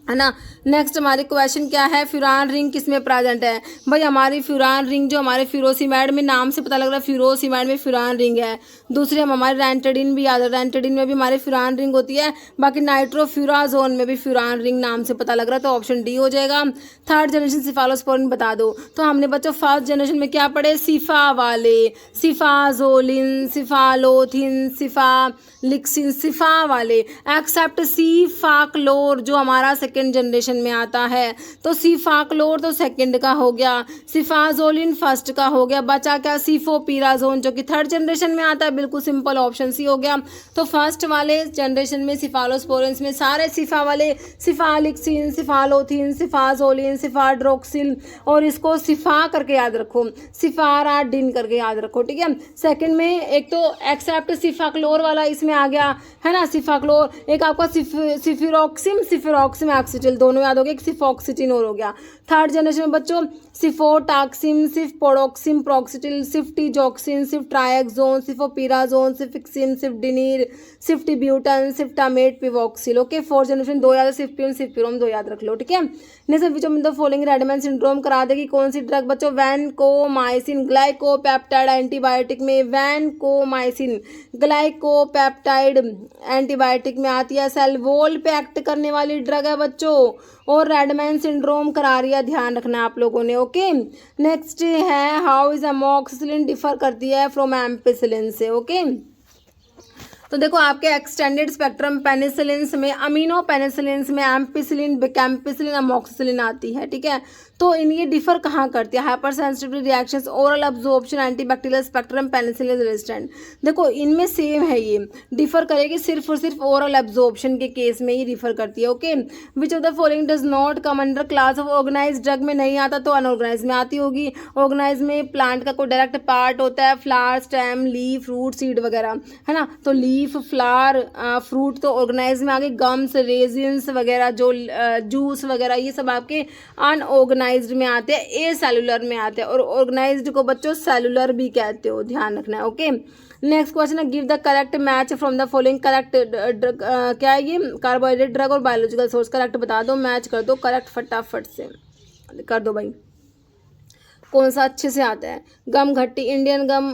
है ना। नेक्स्ट हमारे क्वेश्चन क्या है, फ्यूरान रिंग किस में प्रेजेंट है? भाई हमारी फ्यूरान रिंग जो हमारे फ्यूरोसिमेड में, नाम से पता लग रहा है फ्यूरोसिमेड में फ्यूरान रिंग है। दूसरे हम हमारे रेंटिडिन भी याद है, रेंटिडिन में भी हमारी फ्यूरान रिंग होती है। बाकी नाइट्रोफ्यूराजोन में भी फ्यूरान रिंग नाम से पता लग रहा है, तो ऑप्शन डी हो जाएगा। थर्ड जनरेशन सिफालोस्पोरिन बता दो। तो हमने बच्चों फर्स्ट जनरेशन में क्या पढ़े, सिफा वाले, सिफाजोलिन, सिफालोथिन, सिफालिक्सिन, सिफा वाले, एक्सेप्ट सीफाक्लोर जो हमारा सेकेंड जनरेशन में आता है। तो सीफाक्लोर तो सेकंड का हो गया, सिफाजोलिन फर्स्ट का हो गया, बचा क्या सिफोपिराजोन जो कि थर्ड जनरेशन में आता है। बिल्कुल सिंपल ऑप्शन सी हो गया। तो फर्स्ट वाले जनरेशन में सिफालोस्पोरिन्स में सारे सिफा वाले, सिफालिक्सिन, सिफालोथिन, सिफाजोलिन, सिफाड्रोक्सिल, और इसको सिफा करके याद रखो, सिफाराडिन करके याद रखो, ठीक है। सेकंड में एक तो एक्सेप्ट सिफाक्लोर वाला इसमें आ गया है ना, सिफाक्लोर। एक आपका सिफिरोक्सिम, सिफिरोक्सिम एक्सिटिल दोनों याद हो गए, सिफॉक्सिटिन और हो गया। थर्ड जनरेशन में बच्चों सिफोटाक्सिम, सिफपोडोक्सिम, प्रोक्सिटिल, सिफ्टिजोक्सिन, सिफ्ट्रायक्सोन, सिफोपिराजोन, सिफिक्सिम, सिफ्डिनीर, सिफ्टिब्यूटन, सिफ्टामेट, पिवोक्सिल। ओके, फोर्थ जनरेशन दो याद है, सिफ्पियन, सिफ्पिरोम दो याद रख लो, ठीक है। Next which of the following Redmayne syndrome करा देगी कौन सी ड्रग बच्चों, वैनकोमाइसिन ग्लाइकोपेप्टाइड एंटीबायोटिक में, वैनकोमाइसिन ग्लाइकोपेप्टाइड एंटीबायोटिक में आती है, सेल वॉल पे एक्ट करने वाली ड्रग है बच्चों, और रेडमैन सिंड्रोम करा रही है, ध्यान रखना आप लोगों ने। ओके, नेक्स्ट है हाउ इज अमोक्सिसिलिन डिफर करती है फ्रॉम एम्पिसिलिन से। ओके, तो देखो आपके एक्सटेंडेड स्पेक्ट्रम पेनिसिलिन्स में, अमीनो पेनिसिलिन्स में एम्पिसिलिन, बिकैम्पिसिलिन, अमोक्सिसिलिन आती है, ठीक है। तो इन ये डिफर कहाँ करती है, hyper sensitivity reactions, oral absorption, antibacterial spectrum, penicillin resistant. देखो इनमें सेम है, ये डिफर करेगी सिर्फ और सिर्फ ओरल अब्जॉर्प्शन के केस में ही डिफर करती है। Okay, which of the following does not come under class of organise drug में नहीं आता, तो अनऑर्गेनाइज में आती होगी। ऑर्गेनाइज में प्लांट का कोई डायरेक्ट पार्ट होता है, flower, stem, leaf, root, seed वगैरह, है ना। तो लीफ, फ्लावर, फ्रूट तो ऑर्गेनाइज में आ गए, गम्स, रेजिन्स वगैरह जो जूस वगैरह ये सब आपके अनऑर्गेनाइज्ड में आते हैं, ए सेलुलर में आते हैं, और ऑर्गेनाइज्ड को बच्चों सेलुलर भी कहते हो, ध्यान रखना है। ओके, नेक्स्ट क्वेश्चन है give the correct match from the following correct क्या है ये, कार्बोहाइड्रेट, ड्रग और बायोलॉजिकल सोर्स। करेक्ट बता दो, मैच कर दो करेक्ट फटाफट से कर दो भाई, कौन सा अच्छे से आता है। गम घट्टी, इंडियन गम,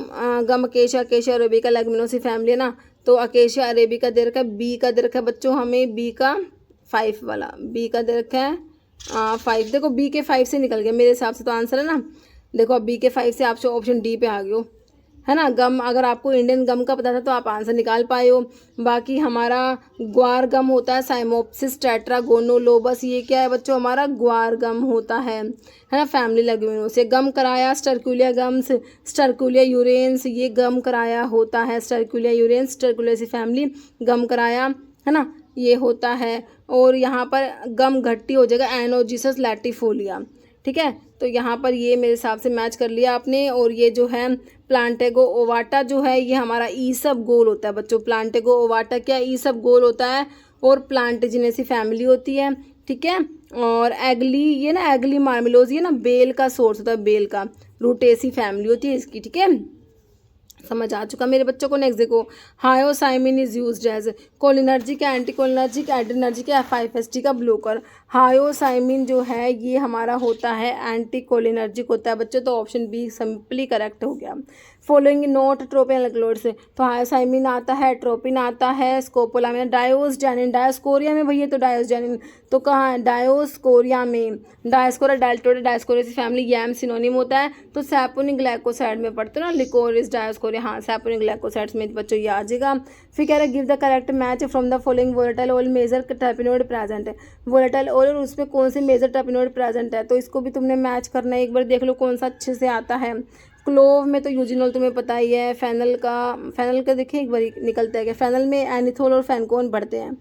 गम अकेशिया, अकेशिया अरेबिका लेगुमिनोसी फैमिली है ना, तो अकेशिया अरेबिका दे रखा है, बी का दे रखा है बच्चों हमें, बी का 5 वाला, बी का दे रखा है 5। देखो बी के 5 से निकल गया मेरे हिसाब से तो आंसर है ना। देखो अब बी के 5 से आप ऑप्शन डी पे आ गए हो, है ना। गम, अगर आपको इंडियन गम का पता था तो आप आंसर निकाल पाए हो। बाकी हमारा ग्वार गम होता है, साइमोप्सिस टेट्रागोनोलोबस, ये क्या है बच्चों, हमारा ग्वार गम होता है ना, फैमिली लेगुमिनोसे। गम कराया स्टरकुलिया गम्स, स्टरकुलिया यूरेंस, ये गम कराया होता है, स्टरकुलिया यूरेंस, स्टरकुलियासी फैमिली, गम कराया है ना, ये होता है। और यहाँ पर गम घट्टी हो जाएगा, एनोजिसस लैटिफोलिया, ठीक है। तो यहाँ पर ये मेरे हिसाब से मैच कर लिया आपने। और ये जो है प्लांटेगो ओवाटा जो है ये हमारा ईसब गोल होता है बच्चों, प्लांटेगो ओवाटा क्या ईसब गोल होता है, और प्लांटेजिनेसी फैमिली होती है, ठीक है। और एगली, ये ना एगली मार्मिलोज, ये ना बेल का सोर्स होता है, बेल का, रूटेसी फैमिली होती है इसकी, ठीक है। समझ आ चुका मेरे बच्चों को। नेक्स्ट देखो, hyoscyamine is used as cholinergic, anti cholinergic, adrenergic, F5HT का ब्लोकर। हायोसाइमिन जो है ये हमारा होता है एंटी कोलिनर्जिक होता है बच्चों, तो ऑप्शन बी सिंपली करेक्ट हो गया। फॉलोइंग नोट ट्रोपिन एल्कलॉइड से, तो हायोसाइमिन आता है, ट्रोपिन आता है, स्कोपोलामिन, डायोस्जेनिन, डायोस्कोरिया में भैया तो डायोस्जेनिन, तो कहाँ है डायोस्कोरिया में, डायोस्कोरिया डायल्टोडा डायोस्कोरियासी फैमिली, यैम सिनोनिम होता है, तो सैपोनिक ग्लाइकोसाइड में पढ़ते हो ना, लिकोरिस डायोस्कोरिया, हाँ सैपोनिक ग्लाइकोसाइड्स में बच्चों ये आ जाएगा। फिर कह रहे give the correct match from the following volatile oil major terpenoid present है, वोलेटाइल ऑयल और उसमें कौन से मेजर टर्पिनोइड प्रेजेंट है, तो इसको भी तुमने मैच करना है, एक बार देख लो कौन सा अच्छे से आता है। क्लोव में तो यूजिनोल तुम्हें पता ही है, फेनल का देखिए एक बार निकलता है कि फेनल में एनिथोल और फैनकोन बढ़ते हैं,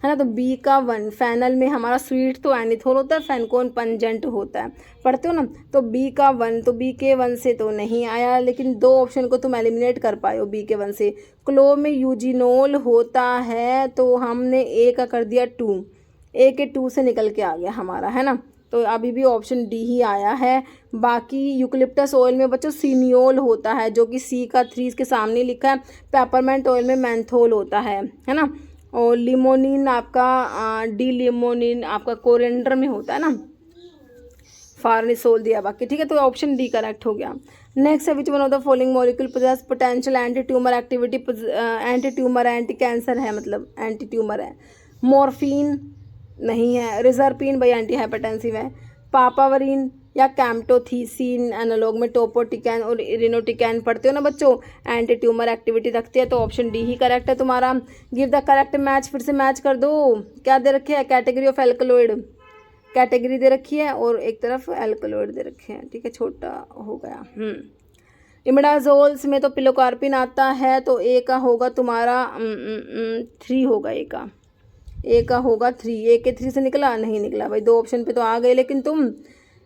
है ना। तो बी का 1, फेनल में हमारा स्वीट तो एनिथोल होता है, फेनकोन पंजेंट होता है, पढ़ते हो ना। तो बी का 1, तो बी के 1 से तो नहीं आया, लेकिन 2 ऑप्शन को तुम एलिमिनेट कर पाए हो बी के 1 से। क्लो में यूजिनोल होता है, तो हमने ए का कर दिया 2, ए के 2 से निकल के आ गया हमारा, है ना। तो अभी भी ऑप्शन डी ही आया है। बाकी यूकलिप्टस ऑयल में बच्चों सीनियोल होता है, जो कि सी का 3 इसके सामने लिखा है। पेपरमेंट ऑयल में मैंथोल होता है ना। और लिमोनिन आपका डी लिमोनिन आपका कोरिएंडर में होता है ना, फार्निसोल दिया बाकी, ठीक है। तो ऑप्शन डी करेक्ट हो गया। नेक्स्ट है, which one of the following molecule possess potential anti tumour activity, anti tumour anti cancer है, मतलब एंटी ट्यूमर है। मॉर्फिन नहीं है, रिजर्पिन भाई एंटी हाइपरटेंसिव है। पापावरिन या कैम्टोथीसिन एनालॉग में टोपोटिकैन और इरिनोटिकैन पढ़ते हो ना बच्चों, एंटी ट्यूमर एक्टिविटी रखते हैं, तो ऑप्शन डी ही करेक्ट है तुम्हारा। गिव द करेक्ट मैच, फिर से मैच कर दो। क्या दे रखे हैं, कैटेगरी ऑफ एल्कलॉइड, कैटेगरी दे रखी है और एक तरफ एल्कलॉइड दे रखे हैं, ठीक है, छोटा हो गया। इमिडाजोल्स में तो पिलोकार्पिन आता है, तो ए का होगा तुम्हारा 3 होगा, ए का होगा 3, ए के 3 से निकला नहीं निकला भाई, 2 ऑप्शन पे तो आ गए, लेकिन तुम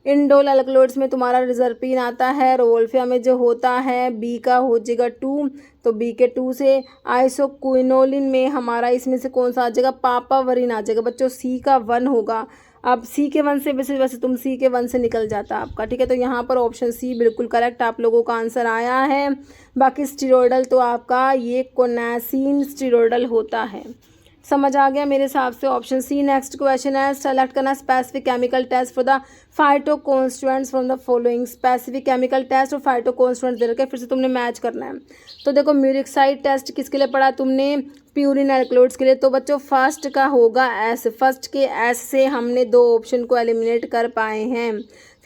इंडोल एल्कलॉइड्स में तुम्हारा रिजर्पिन आता है। रोल्फिया में जो होता है बी का हो जाएगा 2, तो बी के 2 से। आइसोक्विनोलिन में हमारा इसमें से कौन सा आ जाएगा, पापावरिन आ जाएगा बच्चों, सी का 1 होगा। अब सी के 1 से वैसे तुम सी के 1 से निकल जाता आपका, ठीक है। तो यहाँ पर ऑप्शन सी बिल्कुल करेक्ट आप लोगों का आंसर आया है। बाकी स्टीरोडल तो आपका ये कोनासिन स्टीरोडल होता है, समझ आ गया मेरे हिसाब से, ऑप्शन सी। नेक्स्ट क्वेश्चन है, सेलेक्ट करना specific chemical test for the phytoconstituents from the following. Specific chemical test और फाइटोकॉन्स्टिट्यूएंट्स दे रखे, फिर से तुमने मैच करना है। तो देखो म्यूरिक्साइड टेस्ट किसके लिए पढ़ा तुमने, प्यूरिन एल्कलॉइड्स के लिए। तो बच्चों फर्स्ट का होगा एस, फर्स्ट के एस से हमने 2 ऑप्शन को एलिमिनेट कर पाए हैं।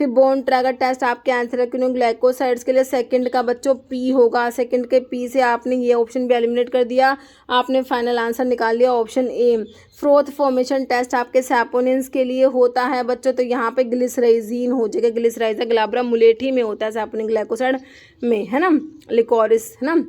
फिर बोन ट्रैगर टेस्ट आपके एंथ्राक्विनोग्लाइकोसाइड्स के लिए, सेकंड का बच्चों पी होगा, सेकंड के पी से आपने ये ऑप्शन भी एलिमिनेट कर दिया, आपने फाइनल आंसर निकाल लिया option A. Froth formation test आपके सैपोनिन्स के लिए होता है बच्चों, तो यहाँ पे ग्लिसराइजीन हो जाएगा, ग्लिसराइजा ग्लाब्रा मुलेठी में होता है सैपोनिन ग्लाइकोसाइड में, है ना, लिकोरिस, है ना।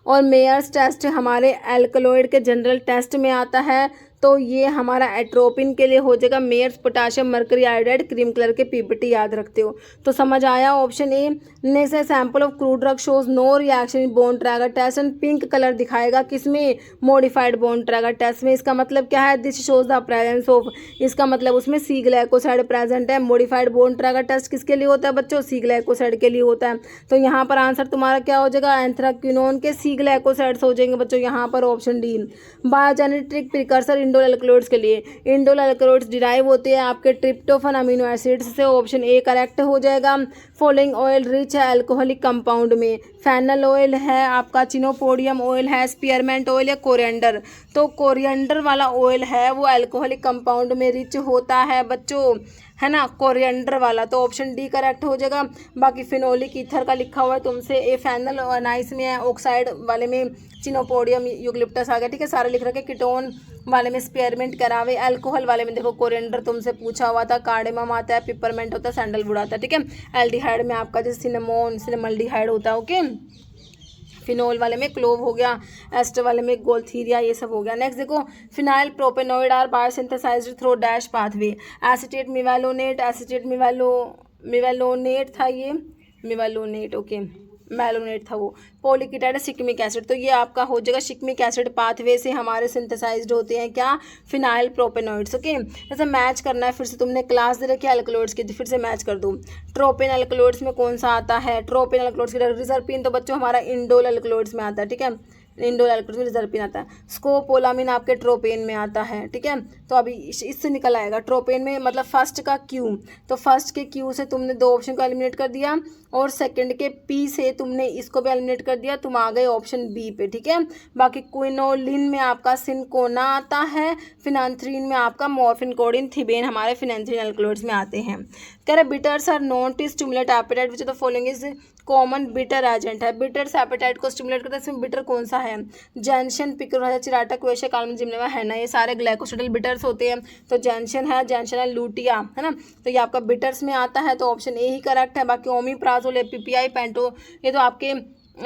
और मेयर्स टेस्ट हमारे एल्कलॉइड के जनरल टेस्ट में आता है, तो ये हमारा एट्रोपिन के लिए हो जाएगा Mayer's potassium mercury iodide, cream colour के पीपीटी याद रखते हो, तो समझ आया option A. Next sample of crude drug shows no reaction in Borntrager test, and pink colour दिखाएगा किसमें, मॉडिफाइड बोन ट्रैगर टेस्ट में। इसका मतलब क्या है, this shows the presence of, इसका मतलब उसमें सी ग्लाइकोसाइड प्रेजेंट है। मॉडिफाइड बोन ट्रैगर टेस्ट किसके लिए होता है बच्चों, सी ग्लाइकोसाइड के लिए होता है। तो यहाँ पर आंसर तुम्हारा क्या हो जाएगा, एंथ्राक्विनोन के सी ग्लाइकोसाइड्स हो जाएंगे बच्चों, यहाँ पर option D. Biogenetic precursor indole alkaloids के लिए, इंडोल एल्कलॉइड्स डिराइव होते हैं आपके ट्रिप्टोफन अमीनो एसिड्स से, ऑप्शन ए करेक्ट हो जाएगा। फॉलोइंग ऑयल रिच है अल्कोहलिक कंपाउंड में, फेनल ऑयल है आपका, चिनोपोडियम ऑयल है, स्पीयरमेंट ऑयल या कोरिएंडर। तो कोरिएंडर वाला ऑयल है वो अल्कोहलिक कंपाउंड में रिच होता है बच्चों, है ना, कोरिएंडर वाला, तो ऑप्शन डी करेक्ट हो जाएगा। बाकी फिनोलिक ईथर का लिखा हुआ है तुमसे, ए फेनल और नाइस में है, ऑक्साइड वाले में चिनोपोडियम यूकलिप्टस आ गया, ठीक है, सारे लिख रखे। कीटोन वाले में स्पेयरमेंट करावे, अल्कोहल वाले में देखो कोरिएंडर तुमसे पूछा हुआ था, कार्डेमम आता है, पिपरमेंट होता है, सैंडलवुड आता है, ठीक है। एल्डिहाइड में आपका जैसे सिनेमोन सिनेमल्डिहाइड होता है, ओके। फिनोल वाले में क्लोव हो गया, एस्टर वाले में गोल्थीरिया, ये सब हो गया। नेक्स्ट देखो, phenyl propanoid are biosynthesised through dash pathway, acetate mevalonate, acetate mevalonate था ये, मिवालोनेट, ओके, मेलोनेट था वो। पॉलीकीटाइड सिकमिक एसिड, तो ये आपका हो जाएगा सिकमिक एसिड पाथवे से हमारे सिंथेसाइज्ड होते हैं क्या, फिनाइल प्रोपेनोइड्स, ओके। जैसे मैच करना है, फिर से तुमने क्लास दे रखी है एल्कलॉइड्स की, फिर से मैच कर दूँ। ट्रोपिन एल्कलॉइड्स में कौन सा आता है, ट्रोपिन एल्कलॉइड्स की रिजर्पिन तो बच्चों हमारा इंडोल एल्कलॉइड्स में आता है, ठीक है, इंडोल एल्कलॉइड्स में रिजर्पिन आता है। स्कोपोलामिन आपके ट्रोपेन में आता है, ठीक है। तो अभी इससे निकल आएगा ट्रोपेन में, मतलब फर्स्ट का क्यू, तो फर्स्ट के क्यू से तुमने 2 ऑप्शन को एलिमिनेट कर दिया, और सेकंड के पी से तुमने इसको भी एलिमिनेट कर दिया, तुम आ गए ऑप्शन बी पे, ठीक है। बाकी क्विनोलिन में आपका सिनकोना आता है, फिनांथ्रीन में आपका मॉर्फिनकोडिन, थिबेन हमारे फिनांथ्रीन एल्कलॉइड्स में आते हैं। कह रहे bitters are known to stimulate appetite which the following is common bitter agent है, बिटर्स एपेटाइट को स्टिमुलेट करता है, इसमें बिटर कौन सा है, जैंशन, पिक्रोराजा, चिराटा, क्वेशिया, कालमन, जिम्नेवा, है ना, ये सारे ग्लाइकोसिडल बिटर्स होते हैं। तो जैंशन है, जैंशन है, लूटिया, है ना, तो ये आपका बिटर्स में आता है, तो ऑप्शन ए ही करेक्ट है। बाकी ओमीप्राजोल, पीपीआई, पेंटो, ये तो आपके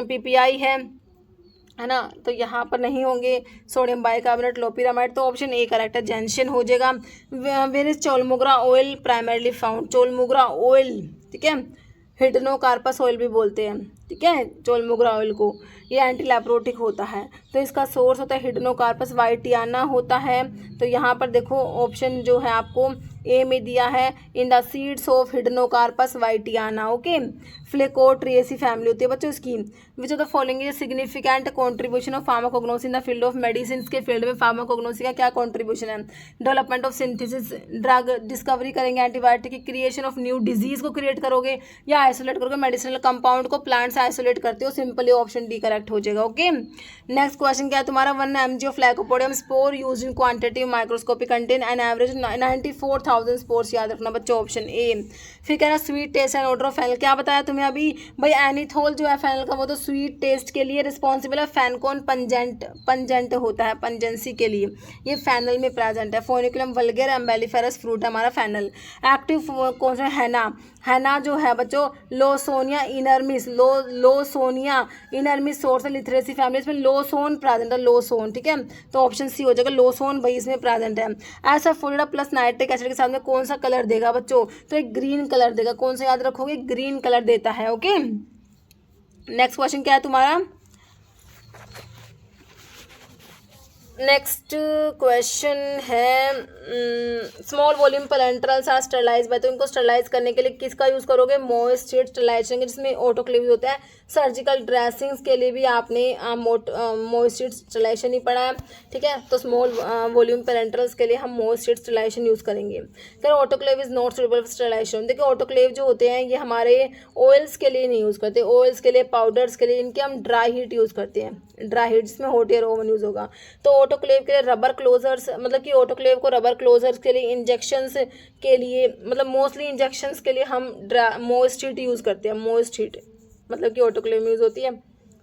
पीपीआई है, है ना, तो यहाँ पर नहीं होंगे सोडियम बाइकार्बोनेट, लोपिरामाइड, तो ऑप्शन ए करेक्ट है, जेंशन हो जाएगा। Where is chaulmoogra oil primarily found, chaulmoogra oil, ठीक है, हिडनोकार्पस ऑयल भी बोलते हैं, ठीक है, चोलमोग्रा ऑयल को, ये एंटी लैप्रोटिक होता है, तो इसका सोर्स होता है हिडनोकार्पस वाइटियाना होता है। तो यहाँ पर देखो ऑप्शन जो है आपको ए में दिया है, in the seeds of hydnocarpus wightiana, okay. Flacourtiaceae family होती है बच्चों इसकी। Which of the following is significant contribution of pharmacognosy in the field of medicine के फील्ड में फार्माकोग्नोसी का क्या कॉन्ट्रीब्यूशन है? Development of synthesis, drug discovery करेंगे, एंटीबायोटिक की क्रिएशन ऑफ न्यू डिजीज को क्रिएट करोगे, या आइसोलेट करोगे मेडिसिनल कंपाउंड को, प्लांट से आइसोलेट करते हो, सिंपली ऑप्शन डी करेक्ट हो जाएगा, ओके। नेक्स्ट क्वेश्चन क्या है तुम्हारा? 1 mg of lycopodium spore used in quantity microscopy contain an average 94,000 spores, याद रखना बच्चों, ऑप्शन ए। फिर कह रहा sweet taste and odour of fennel, क्या बताया तुम्हें अभी भाई, एनीथोल जो है फेनल का वो तो स्वीट टेस्ट के लिए रिस्पॉन्सिबल है, फैनकॉन पंजेंट होता है पंजेंसी के लिए, ये फेनल में प्रेजेंट है। फोनिकुलम वल्गर एम्बेलिफेरस फ्रूट है हमारा फेनल। एक्टिव कौन सा? हैना जो है बच्चों लोसोनिया इनर्मिस, लोसोनिया इनर्मिस सोर्स है लिथरेसी फैमिली, इसमें लोसोन प्रेजेंट है, लोसोन, ठीक है, तो ऑप्शन सी हो जाएगा, लोसोन भाई इसमें प्रेजेंट है। ऐसा फोल्डा प्लस नाइट्रिक एसिड के साथ में कौन सा कलर देगा बच्चों? तो एक ग्रीन कलर देगा, कौन सा याद रखोगे? ग्रीन कलर देता है, ओके। नेक्स्ट क्वेश्चन क्या है तुम्हारा? नेक्स्ट क्वेश्चन है small volume parenterals are sterilise by, तो इनको स्टरलाइज करने के लिए किसका यूज़ करोगे? मॉइस्ट शीट स्टरलाइजेशन, जिसमें ऑटोक्लेव होता है। सर्जिकल ड्रेसिंग्स के लिए भी आपने मॉइस्ट शीट स्टरलाइजेशन ही पढ़ा है, ठीक है, तो स्मॉल वॉल्यूम पेलेंट्रल्स के लिए हम मॉइस्ट शीट स्टरलाइजेशन यूज़ करेंगे। फिर autoclave is not suitable for sterilization, देखिए ऑटोक्लेव जो होते हैं ये हमारे ऑयल्स के लिए नहीं यूज़ करते, ऑयल्स के लिए, पाउडर्स के लिए, इनके हम ड्राई हीट यूज़ करते हैं, ड्राई हीट जिसमें हॉट एयर ओवन यूज़ होगा। तो ऑटोक्लेव के लिए रबर क्लोजर्स, मतलब कि ऑटोक्लेव को रबर क्लोजर्स के लिए, इंजेक्शंस के लिए, मतलब मोस्टली इंजेक्शंस के लिए हम मॉइस्ट हीट यूज़ करते हैं, मॉइस्ट हीट मतलब कि ऑटोक्लेव में यूज़ होती है।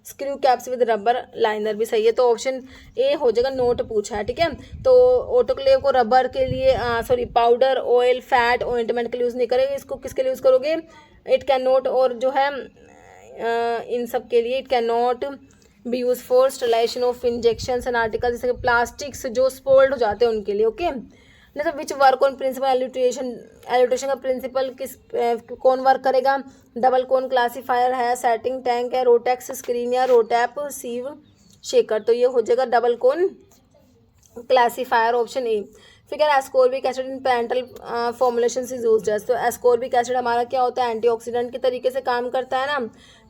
Screw caps with rubber liner भी सही है, तो ऑप्शन ए हो जाएगा, नोट पूछा है, ठीक है। तो ऑटोक्लेव को रबर के लिए पाउडर, ऑयल, फैट, ऑइंटमेंट के लिए यूज़ नहीं करेंगे, इसको किसके लिए यूज़ करोगे? इट कैन नॉट, और जो है इन सब के लिए it can not be use for sterilization of injections and article, जैसे कि प्लास्टिक्स जो स्पोल्ड हो जाते हैं उनके लिए, ओके। नहीं तो which work on principle elutriation, elutriation का प्रिंसिपल कौन वर्क करेगा? डबल कोन क्लासीफायर है, सेटिंग टैंक है, रोटेक्स स्क्रीन या रोटैप सीव शेकर, तो ये हो जाएगा double cone classifier, option A. फिर ascorbic acid in parenteral formulation is used as, तो एस्कोर्बिक एसिड हमारा क्या होता है? एंटीऑक्सीडेंट के तरीके से काम करता है ना,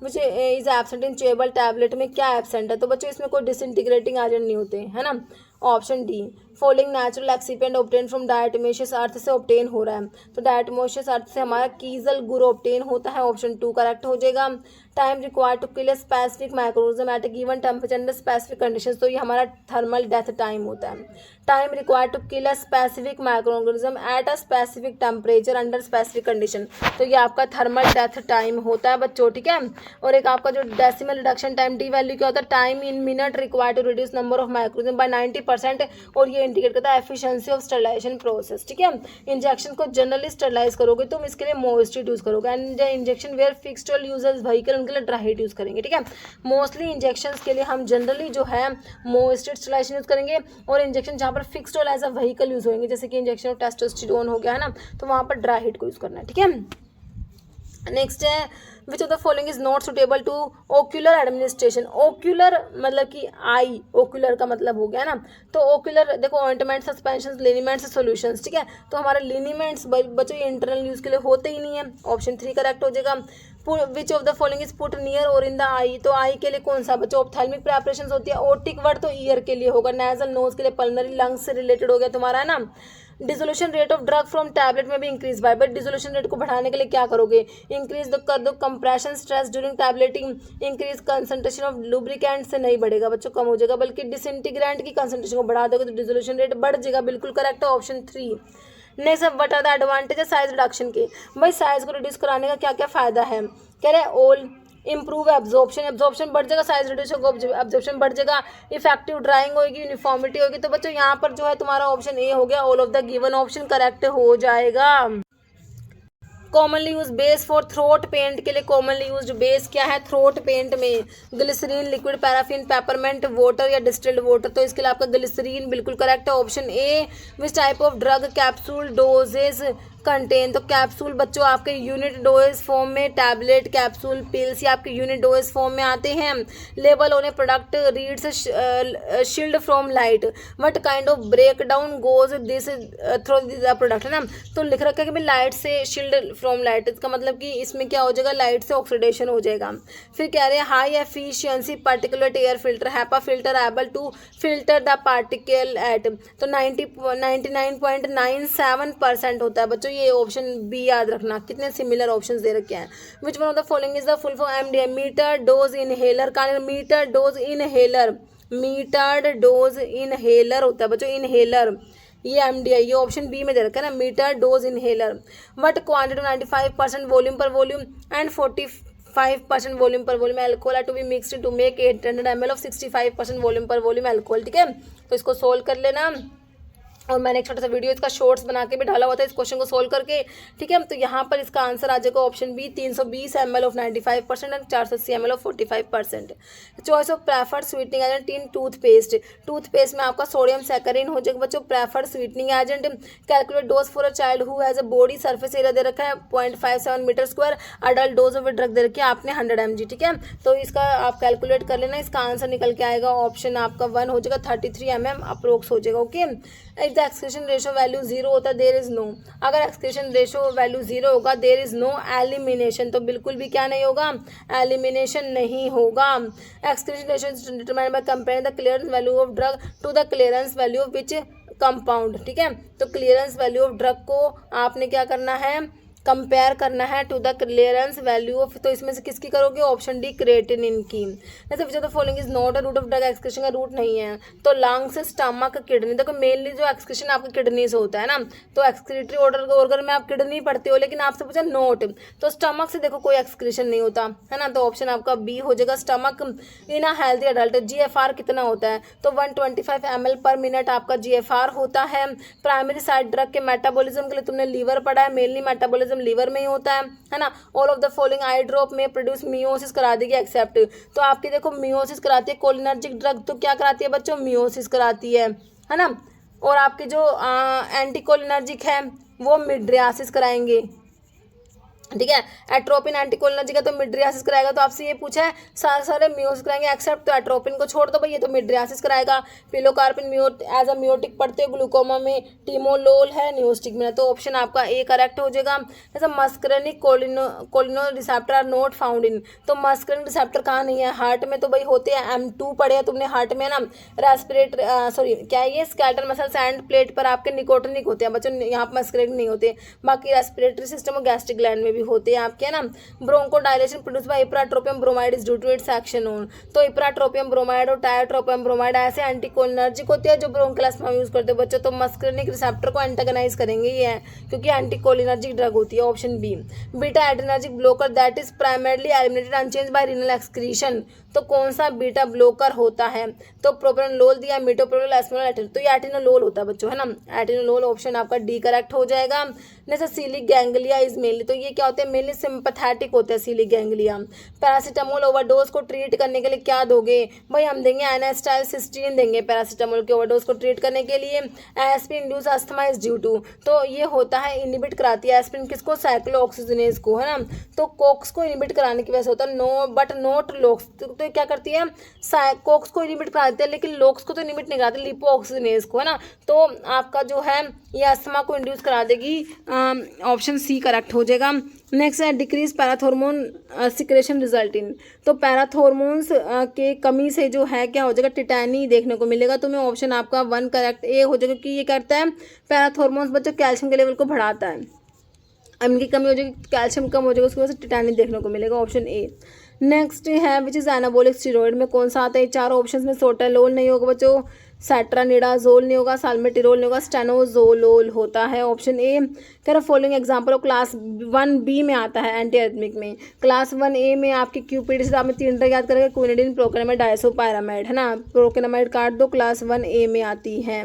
which is absent in chewable tablet में क्या एब्सेंट है? तो बच्चों इसमें कोई डिसइंटीग्रेटिंग एजेंट नहीं होते, है ना, option D. Following natural excipient obtain from diatomaceous earth से ऑब्टेन हो रहा है, तो डायटोमेशियस अर्थ से हमारा कीजल गुड़ ऑब्टेन होता है, ऑप्शन 2 करेक्ट हो जाएगा। Time required to kill specific microorganism at a given temperature under specific conditions, तो ये हमारा थर्मल डेथ टाइम होता है। Time required to kill specific microorganism at a specific temperature under specific condition, तो ये आपका थर्मल डेथ टाइम होता है बच्चों, ठीक है। और एक आपका जो decimal reduction time D value क्या होता है? Time in minute required to reduce number of microorganism by 90%, और ये इंडिकेट करता है एफिशिएंसी ऑफ स्टरलाइजेशन प्रोसेस, ठीक है। इंजेक्शन को जनरली स्टरलाइज करोगे तुम, इसके लिए मॉइस्ट हीट यूज करोगे, and injection where fixed users vehicle उनके लिए ड्राई हीट यूज करेंगे, ठीक है। मोस्टली इंजेक्शंस के लिए हम जनरली जो है मॉइस्ट हीट स्टरलाइजेशन यूज करेंगे, और इंजेक्शन जहाँ पर fixed as a vehicle use होंगे, जैसे कि इंजेक्शन ऑफ टेस्टोस्टेरोन हो गया है ना, तो वहाँ पर ड्राई हीट को यूज करना है, ठीक है। नेक्स्ट है which of the following is not suitable to ocular administration, ocular मतलब कि आई, ओक्यूलर का मतलब हो गया ना, तो ओक्यूलर देखो ऑइंटमेंट, सस्पेंशन, लिनीमेंट्स, सॉल्यूशंस, ठीक है, तो हमारे लिनीमेंट्स बच्चों इंटरनल यूज के लिए होते ही नहीं है, ऑप्शन 3 करेक्ट हो जाएगा। विच of the following is put near और इन द आई, तो आई के लिए कौन सा बच्चों? ऑप्थेल्मिक प्रेपरेशन होती है। ओटिक वर्ड तो ईयर के लिए होगा, नेजल नोज के लिए, पल्मनरी लंग्स से रिलेटेड हो गया तुम्हारा, है ना। Dissolution rate of drug from tablet में भी increase by, but dissolution rate को बढ़ाने के लिए क्या करोगे? इंक्रीज कर दो compression stress during tableting, increase concentration of lubricant से नहीं बढ़ेगा बच्चों, कम हो जाएगा, बल्कि डिसइंटीग्रेंट की कंसंट्रेशन को बढ़ा दोगे तो डिसोल्यूशन रेट बढ़ जाएगा, बिल्कुल करेक्ट है, option 3। Next what are the advantages size reduction के, भाई साइज को रिड्यूस कराने का क्या क्या फायदा है? कह रहे ऑल इंप्रूव एब्जॉर्प्शन, एब्जॉर्प्शन बढ़ जाएगा, साइज रिड्यूस होगा, एब्जॉर्प्शन बढ़ जाएगा, इफेक्टिव ड्राइंग होगी, यूनिफॉर्मिटी होगी, तो बच्चों यहाँ पर जो है तुम्हारा ऑप्शन ए हो गया, all of the given option correct हो जाएगा। Commonly use base for throat paint के लिए कॉमनली यूज बेस क्या है थ्रोट पेंट में? Glycerine, liquid paraffin, peppermint water या डिस्टिल्ड वाटर। तो इसके लिए आपका ग्लिसरीन बिल्कुल करेक्ट है, option A. Which type of drug capsule dosages contain? तो कैप्सूल बच्चों आपके यूनिट डोज फॉर्म में, टैबलेट, कैप्सूल, पिल्स या आपके यूनिट डोज फॉर्म में आते हैं। Label on a product reads shield from light, what kind of break down goes this through the product, है ना। तो लिख रखा है कि लाइट से शील्ड फ्रॉम लाइट, इसका मतलब कि इसमें क्या हो जाएगा, लाइट से ऑक्सीडेशन हो जाएगा। फिर कह रहे हैं high efficiency particulate air filter, HEPA filter able to filter the particle at, तो 99.97% होता है बच्चों। ये ऑप्शन बी याद रखना, कितने सिमिलर ऑप्शंस दे रखे हैं। Which one of the following is the full form MDA? Meter dose inhaler का meter dose inhaler, metered dose inhaler होता है बच्चों, इनहेलर, ये एमडीआई, ये ऑप्शन बी में दे रखा है ना, meter dose inhaler. What quantity 95% volume per volume and 45% volume per volume alcohol to be mixed to make 800 ml of 65% volume per volume alcohol, ठीक है। तो इसको सोल्व कर लेना, और मैंने एक छोटा सा वीडियो इसका शॉर्ट्स बना के भी डाला हुआ था इस क्वेश्चन को सोल्व करके, ठीक है। तो यहाँ पर इसका आंसर आ जाएगा option B, 320 ml of 95% and 480 ml of 45%। Choice of preferred sweetening agent in toothpaste, toothpaste में आपका सोडियम सैकरिन हो जाएगा बच्चों preferred sweetening agent. Calculate dose for a child who has a body surface area दे रखा है 0.57 metre square, adult dose of drug दे रखी है आपने 100 mg, ठीक है। तो इसका आप कैलकुलेट कर लेना, इसका आंसर निकल के आएगा ऑप्शन आपका 1 हो जाएगा, 33 mm अप्रोक्स हो जाएगा, okay. If the excretion ratio value 0 होता है देयर इज नो, अगर एक्सक्रीशन रेशो वैल्यू 0 होगा देयर इज नो एलिमिनेशन, तो बिल्कुल भी क्या नहीं होगा, एलिमिनेशन नहीं होगा। Excretion ratio is determined by comparing the clearance value of drug to the clearance value of which compound, ठीक है। तो क्लियरेंस वैल्यू ऑफ ड्रग को आपने क्या करना है, कंपेयर करना है to the clearance value of, तो इसमें से किसकी करोगे, ऑप्शन डी क्रिएटिनिन की। जैसे which of the following is not a route of drug excretion का रूट नहीं है, तो लंग्स, स्टमक, किडनी। देखो मेनली जो एक्सक्रीशन आपका किडनी से होता है ना, तो एक्सक्रीटरी ऑर्गन में आप किडनी पढ़ते हो, लेकिन आपसे पूछा नोट, तो स्टमक से देखो कोई एक्सक्रीशन नहीं होता है ना, तो ऑप्शन आपका बी हो जाएगा स्टमक। इन अ हेल्थी अडल्ट जीएफआर कितना होता है, तो 125 ml पर मिनट आपका जीएफआर होता है। प्राइमरी साइड ड्रग के मेटाबॉलिज्म के लिए तुमने लीवर पढ़ा है, मेनली मेटाबॉलिज्म लीवर में ही होता है ना। All of the following I drop में प्रोड्यूस मियोसिस करा देगी एक्सेप्ट, तो आपकी देखो मियोसिस कराती है कोलिनर्जिक ड्रग, तो क्या कराती है बच्चों, मियोसिस कराती है ना। और आपके जो एंटी कोलिनर्जिक है वो मिड्रियासिस कराएंगे, ठीक है। एट्रोपिन एंटीकोलिनर्जिक का तो मिड्रियासिस कराएगा, तो आपसे ये पूछा है सारे मियोसिस कराएंगे एक्सेप्ट, तो एट्रोपिन को छोड़ दो भाई, ये तो मिड्रियासिस कराएगा। पिलोकार्पिन एज अ मियोटिक पढ़ते हो ग्लूकोमा में, टीमोलोल है न्यूस्टिक में, तो ऑप्शन आपका ए करेक्ट हो जाएगा। जैसे muscarinic cholino receptor are not found in, तो मस्करेनिक रिसेप्टर कहाँ नहीं है, हार्ट में तो भाई होते हैं, M2 पढ़े हैं तुमने हार्ट में ना। रेस्पिरेटरी सॉरी क्या है ये, स्केलेटल मसल्स एंड प्लेट पर आपके निकोटिनिक होते हैं बच्चों, यहाँ पर मस्करेनिक नहीं होते। बाकी रेस्पिरेटरी सिस्टम और गैस्ट्रिक ग्लैंड में भी होते हैं आपके, है ना। Bronchodilation produce by ipratropium bromide is due to its action on, तो इप्राट्रोपियम ब्रोमाइड और टायट्रोपियम ब्रोमाइड ऐसे एंटीकोलिनर्जिक होते हैं जो ब्रोंकलस में यूज करते हैं बच्चों, तो मस्करेनिक रिसेप्टर को एंटागनाइज करेंगे ये है, क्योंकि एंटीकोलिनर्जिक ड्रग होती है, option B. Beta adrenergic blocker that is primarily eliminated unchanged by renal excretion, तो कौन सा बीटा ब्लोकर होता है, तो प्रोप्रानोलोल दिया, मिटोप्रोलोल, एस्प्रोलोल, तो ये एटिनोलोल होता है बच्चों, है ना। एटिनोलोल ऑप्शन आपका डी करेक्ट हो जाएगा। जैसे सीलिक गैंग्लिया इज मेनली, तो ये क्या होते हैं, मेनली सिंपैथेटिक होते हैं सीलिक गैंग्लिया। पैरासीटामोल ओवरडोज को ट्रीट करने के लिए क्या दोगे, भाई हम देंगे एनास्टाइल सिस्टीन देंगे पैरासीटामोल के ओवरडोज को ट्रीट करने के लिए। Aspirin induced asthma is due to, तो ये होता है इनिबिट कराती है एस्पिरिन किसको, साइक्लोऑक्सीजनेज को, है ना। तो कोक्स को इनिबिट कराने की वजह से होता है, नो बट नॉट लोक्स, तो क्या करती है, कोक्स को इनिबिट करा देते हैं लेकिन लोक्स को तो इनिबिट नहीं कराते, लिपोऑक्सीजनेज को, है ना। तो आपका जो है ये अस्थमा को इंड्यूस करा देगी, ऑप्शन सी करेक्ट हो जाएगा। नेक्स्ट है decrease parathormone secretion result in, तो पैराथॉर्मोन्स के कमी से जो है क्या हो जाएगा, टिटैनी देखने को मिलेगा तुम्हें, ऑप्शन आपका 1 करेक्ट ए हो जाएगा, क्योंकि ये करता है पैराथॉर्मोन्स बच्चों कैल्शियम के लेवल को बढ़ाता है, अब इनकी कमी हो जाएगी, कैल्शियम कम हो जाएगा, उसकी वजह से टिटैनी देखने को मिलेगा, ऑप्शन ए। नेक्स्ट है विच इज एनाबॉलिक स्टीरॉयड में कौन सा आता है, चारों ऑप्शन में सोटालोल नहीं होगा बच्चों, सैट्रानिडाजोल नहीं होगा, साल्मेटिरोल नहीं होगा, स्टेनोजोलोल होता है। ऑप्शन ए कह रहा following example of class 1B में आता है एंटी अरिथमिक में। क्लास 1A में आपके क्यूपिड से आपने 3 ड्रग याद करेंगे, क्विनिडीन, प्रोकेनामाइड, डायसोपायरामाइड है ना। प्रोकेनामाइड काट दो, क्लास 1A में आती है।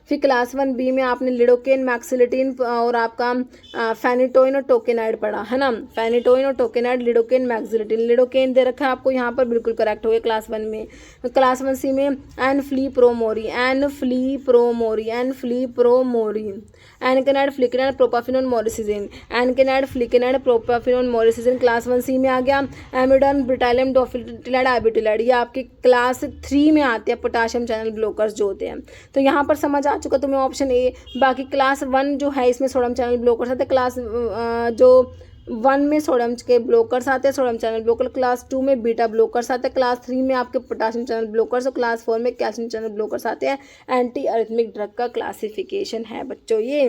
फिर क्लास 1B में आपने लिडोकेन, मैक्सिलिटीन और आपका फेनिटोइन और टोकेनाइड पढ़ा है ना। फेनिटोइन और टोकेनाइड, लिडोकेन, मैक्सिलिटीन। लिडोकेन दे रखा है आपको यहाँ पर, बिल्कुल करेक्ट हो गया क्लास 1 में। क्लास 1C में एनफ्लीप्रोमोरी, एनकेनाइड, फ्लिकेनाइड, प्रोपाफिनोन, मोरिसिजिन। एनकेनाइड, फ्लिकेनाइड, प्रोपाफिनोन, मोरिसिजिन क्लास 1C में आ गया। एमिडन, ब्रिटाइलम, डोफिटिलाइड, आइबिटिलाइड ये आपके क्लास 3 में आते हैं, पोटाशियम चैनल ब्लॉकर्स जो होते हैं। तो यहाँ पर समझ आ चुका तुम्हें ऑप्शन ए। बाकी क्लास 1 जो है इसमें सोडियम चैनल ब्लॉकर्स आते हैं। क्लास जो 1 में सोडियम के ब्लॉकर्स आते हैं, सोडियम चैनल ब्लॉकर। क्लास 2 में बीटा ब्लॉकर्स आते हैं। क्लास 3 में आपके पोटाशियम चैनल ब्लॉकर्स और क्लास 4 में कैल्शियम चैनल ब्लॉकर्स आते हैं। एंटी अरिथमिक ड्रग का क्लासिफिकेशन है बच्चों ये।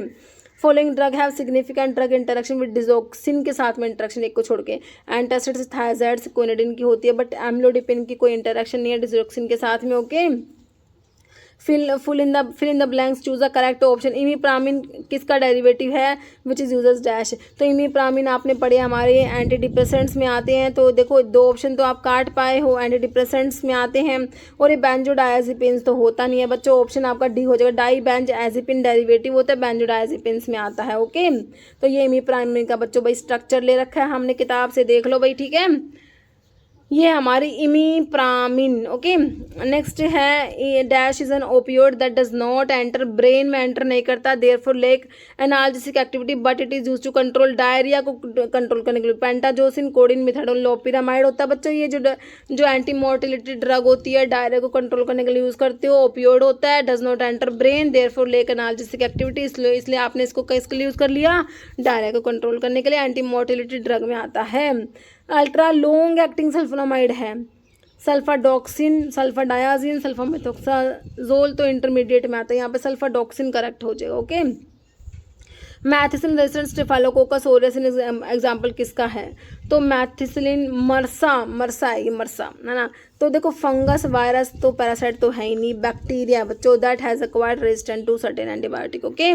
Following drug have significant drug interaction with digoxin के साथ में इंटरेक्शन, एक को छोड़ के। एंटासिड्स, थायजाइड्स, क्विनिडीन की होती है, बट एम्लोडिपिन की कोई इंटरेक्शन नहीं है डिजोक्सिन के साथ में। Okay, fill in the blanks, choose the correct option. Imipramine किसका डेरिवेटिव है, विच इज यूजर्स डैश। तो इमीप्रामिन आपने पढ़े हमारे एंटी डिप्रेसेंट्स में आते हैं। तो देखो 2 ऑप्शन तो आप काट पाए हो, एंटी डिप्रेसेंट्स में आते हैं। और ये बेंजोडायजेपिन्स तो होता नहीं है बच्चों, ऑप्शन आपका डी हो जाएगा। डाई बेंजोडायजेपिन डेरिवेटिव होता है, बेंजोडायजेपिन्स में आता है। ओके, तो ये इमीप्रामिन का बच्चों भाई स्ट्रक्चर ले रखा है हमने किताब से, देख लो भाई, ठीक है। ये हमारी इमीप्रामिन। ओके, नेक्स्ट है dash is an opioid that does not enter, brain में एंटर नहीं करता, therefore lack analgesic activity, but it is use to control diarrhoea को कंट्रोल करने के लिए। पेंटाजोसिन, कोडिन, मिथाडोन, लोपिरामाइड होता है बच्चों। ये जो एंटी मोर्टिलिटी ड्रग होती है, डायरिया को कंट्रोल करने के लिए यूज करते हो। ओपियोइड होता है, does not enter brain, therefore lack analgesic activity, इसलिए आपने इसको किसके लिए यूज कर लिया, डायरिया को कंट्रोल करने के लिए। एंटी मोर्टिलिटी ड्रग में आता है। अल्ट्रा लॉन्ग एक्टिंग सल्फोनामाइड है, सल्फाडॉक्सिन, सल्फाडायाजिन, सल्फामेथोक्साजोल तो इंटरमीडिएट में आता है, यहाँ पे सल्फाडॉक्सिन करेक्ट हो जाएगा। Okay, methicillin resistant staphylococcus aureus example किसका है, तो मैथिसिलिन, मरसा है, ये मरसा है ना। तो देखो फंगस, वायरस तो पैरासाइट तो है ही नहीं, बैक्टीरिया बच्चों that has acquired resistant to certain antibiotic. Okay,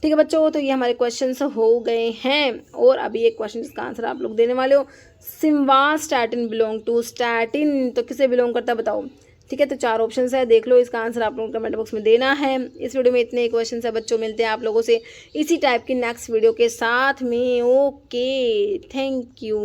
ठीक है बच्चों, तो ये हमारे क्वेश्चंस हो गए हैं। और अभी एक क्वेश्चन जिसका आंसर आप लोग देने वाले हो, सिम्वास्टैटिन बिलोंग टू, स्टैटिन तो किसे बिलोंग करता है बताओ। ठीक है, तो 4 ऑप्शन है, देख लो, इसका आंसर आप लोगों को कमेंट बॉक्स में देना है। इस वीडियो में इतने क्वेश्चन है बच्चों, मिलते हैं आप लोगों से इसी टाइप की नेक्स्ट वीडियो के साथ में। Okay, thank you.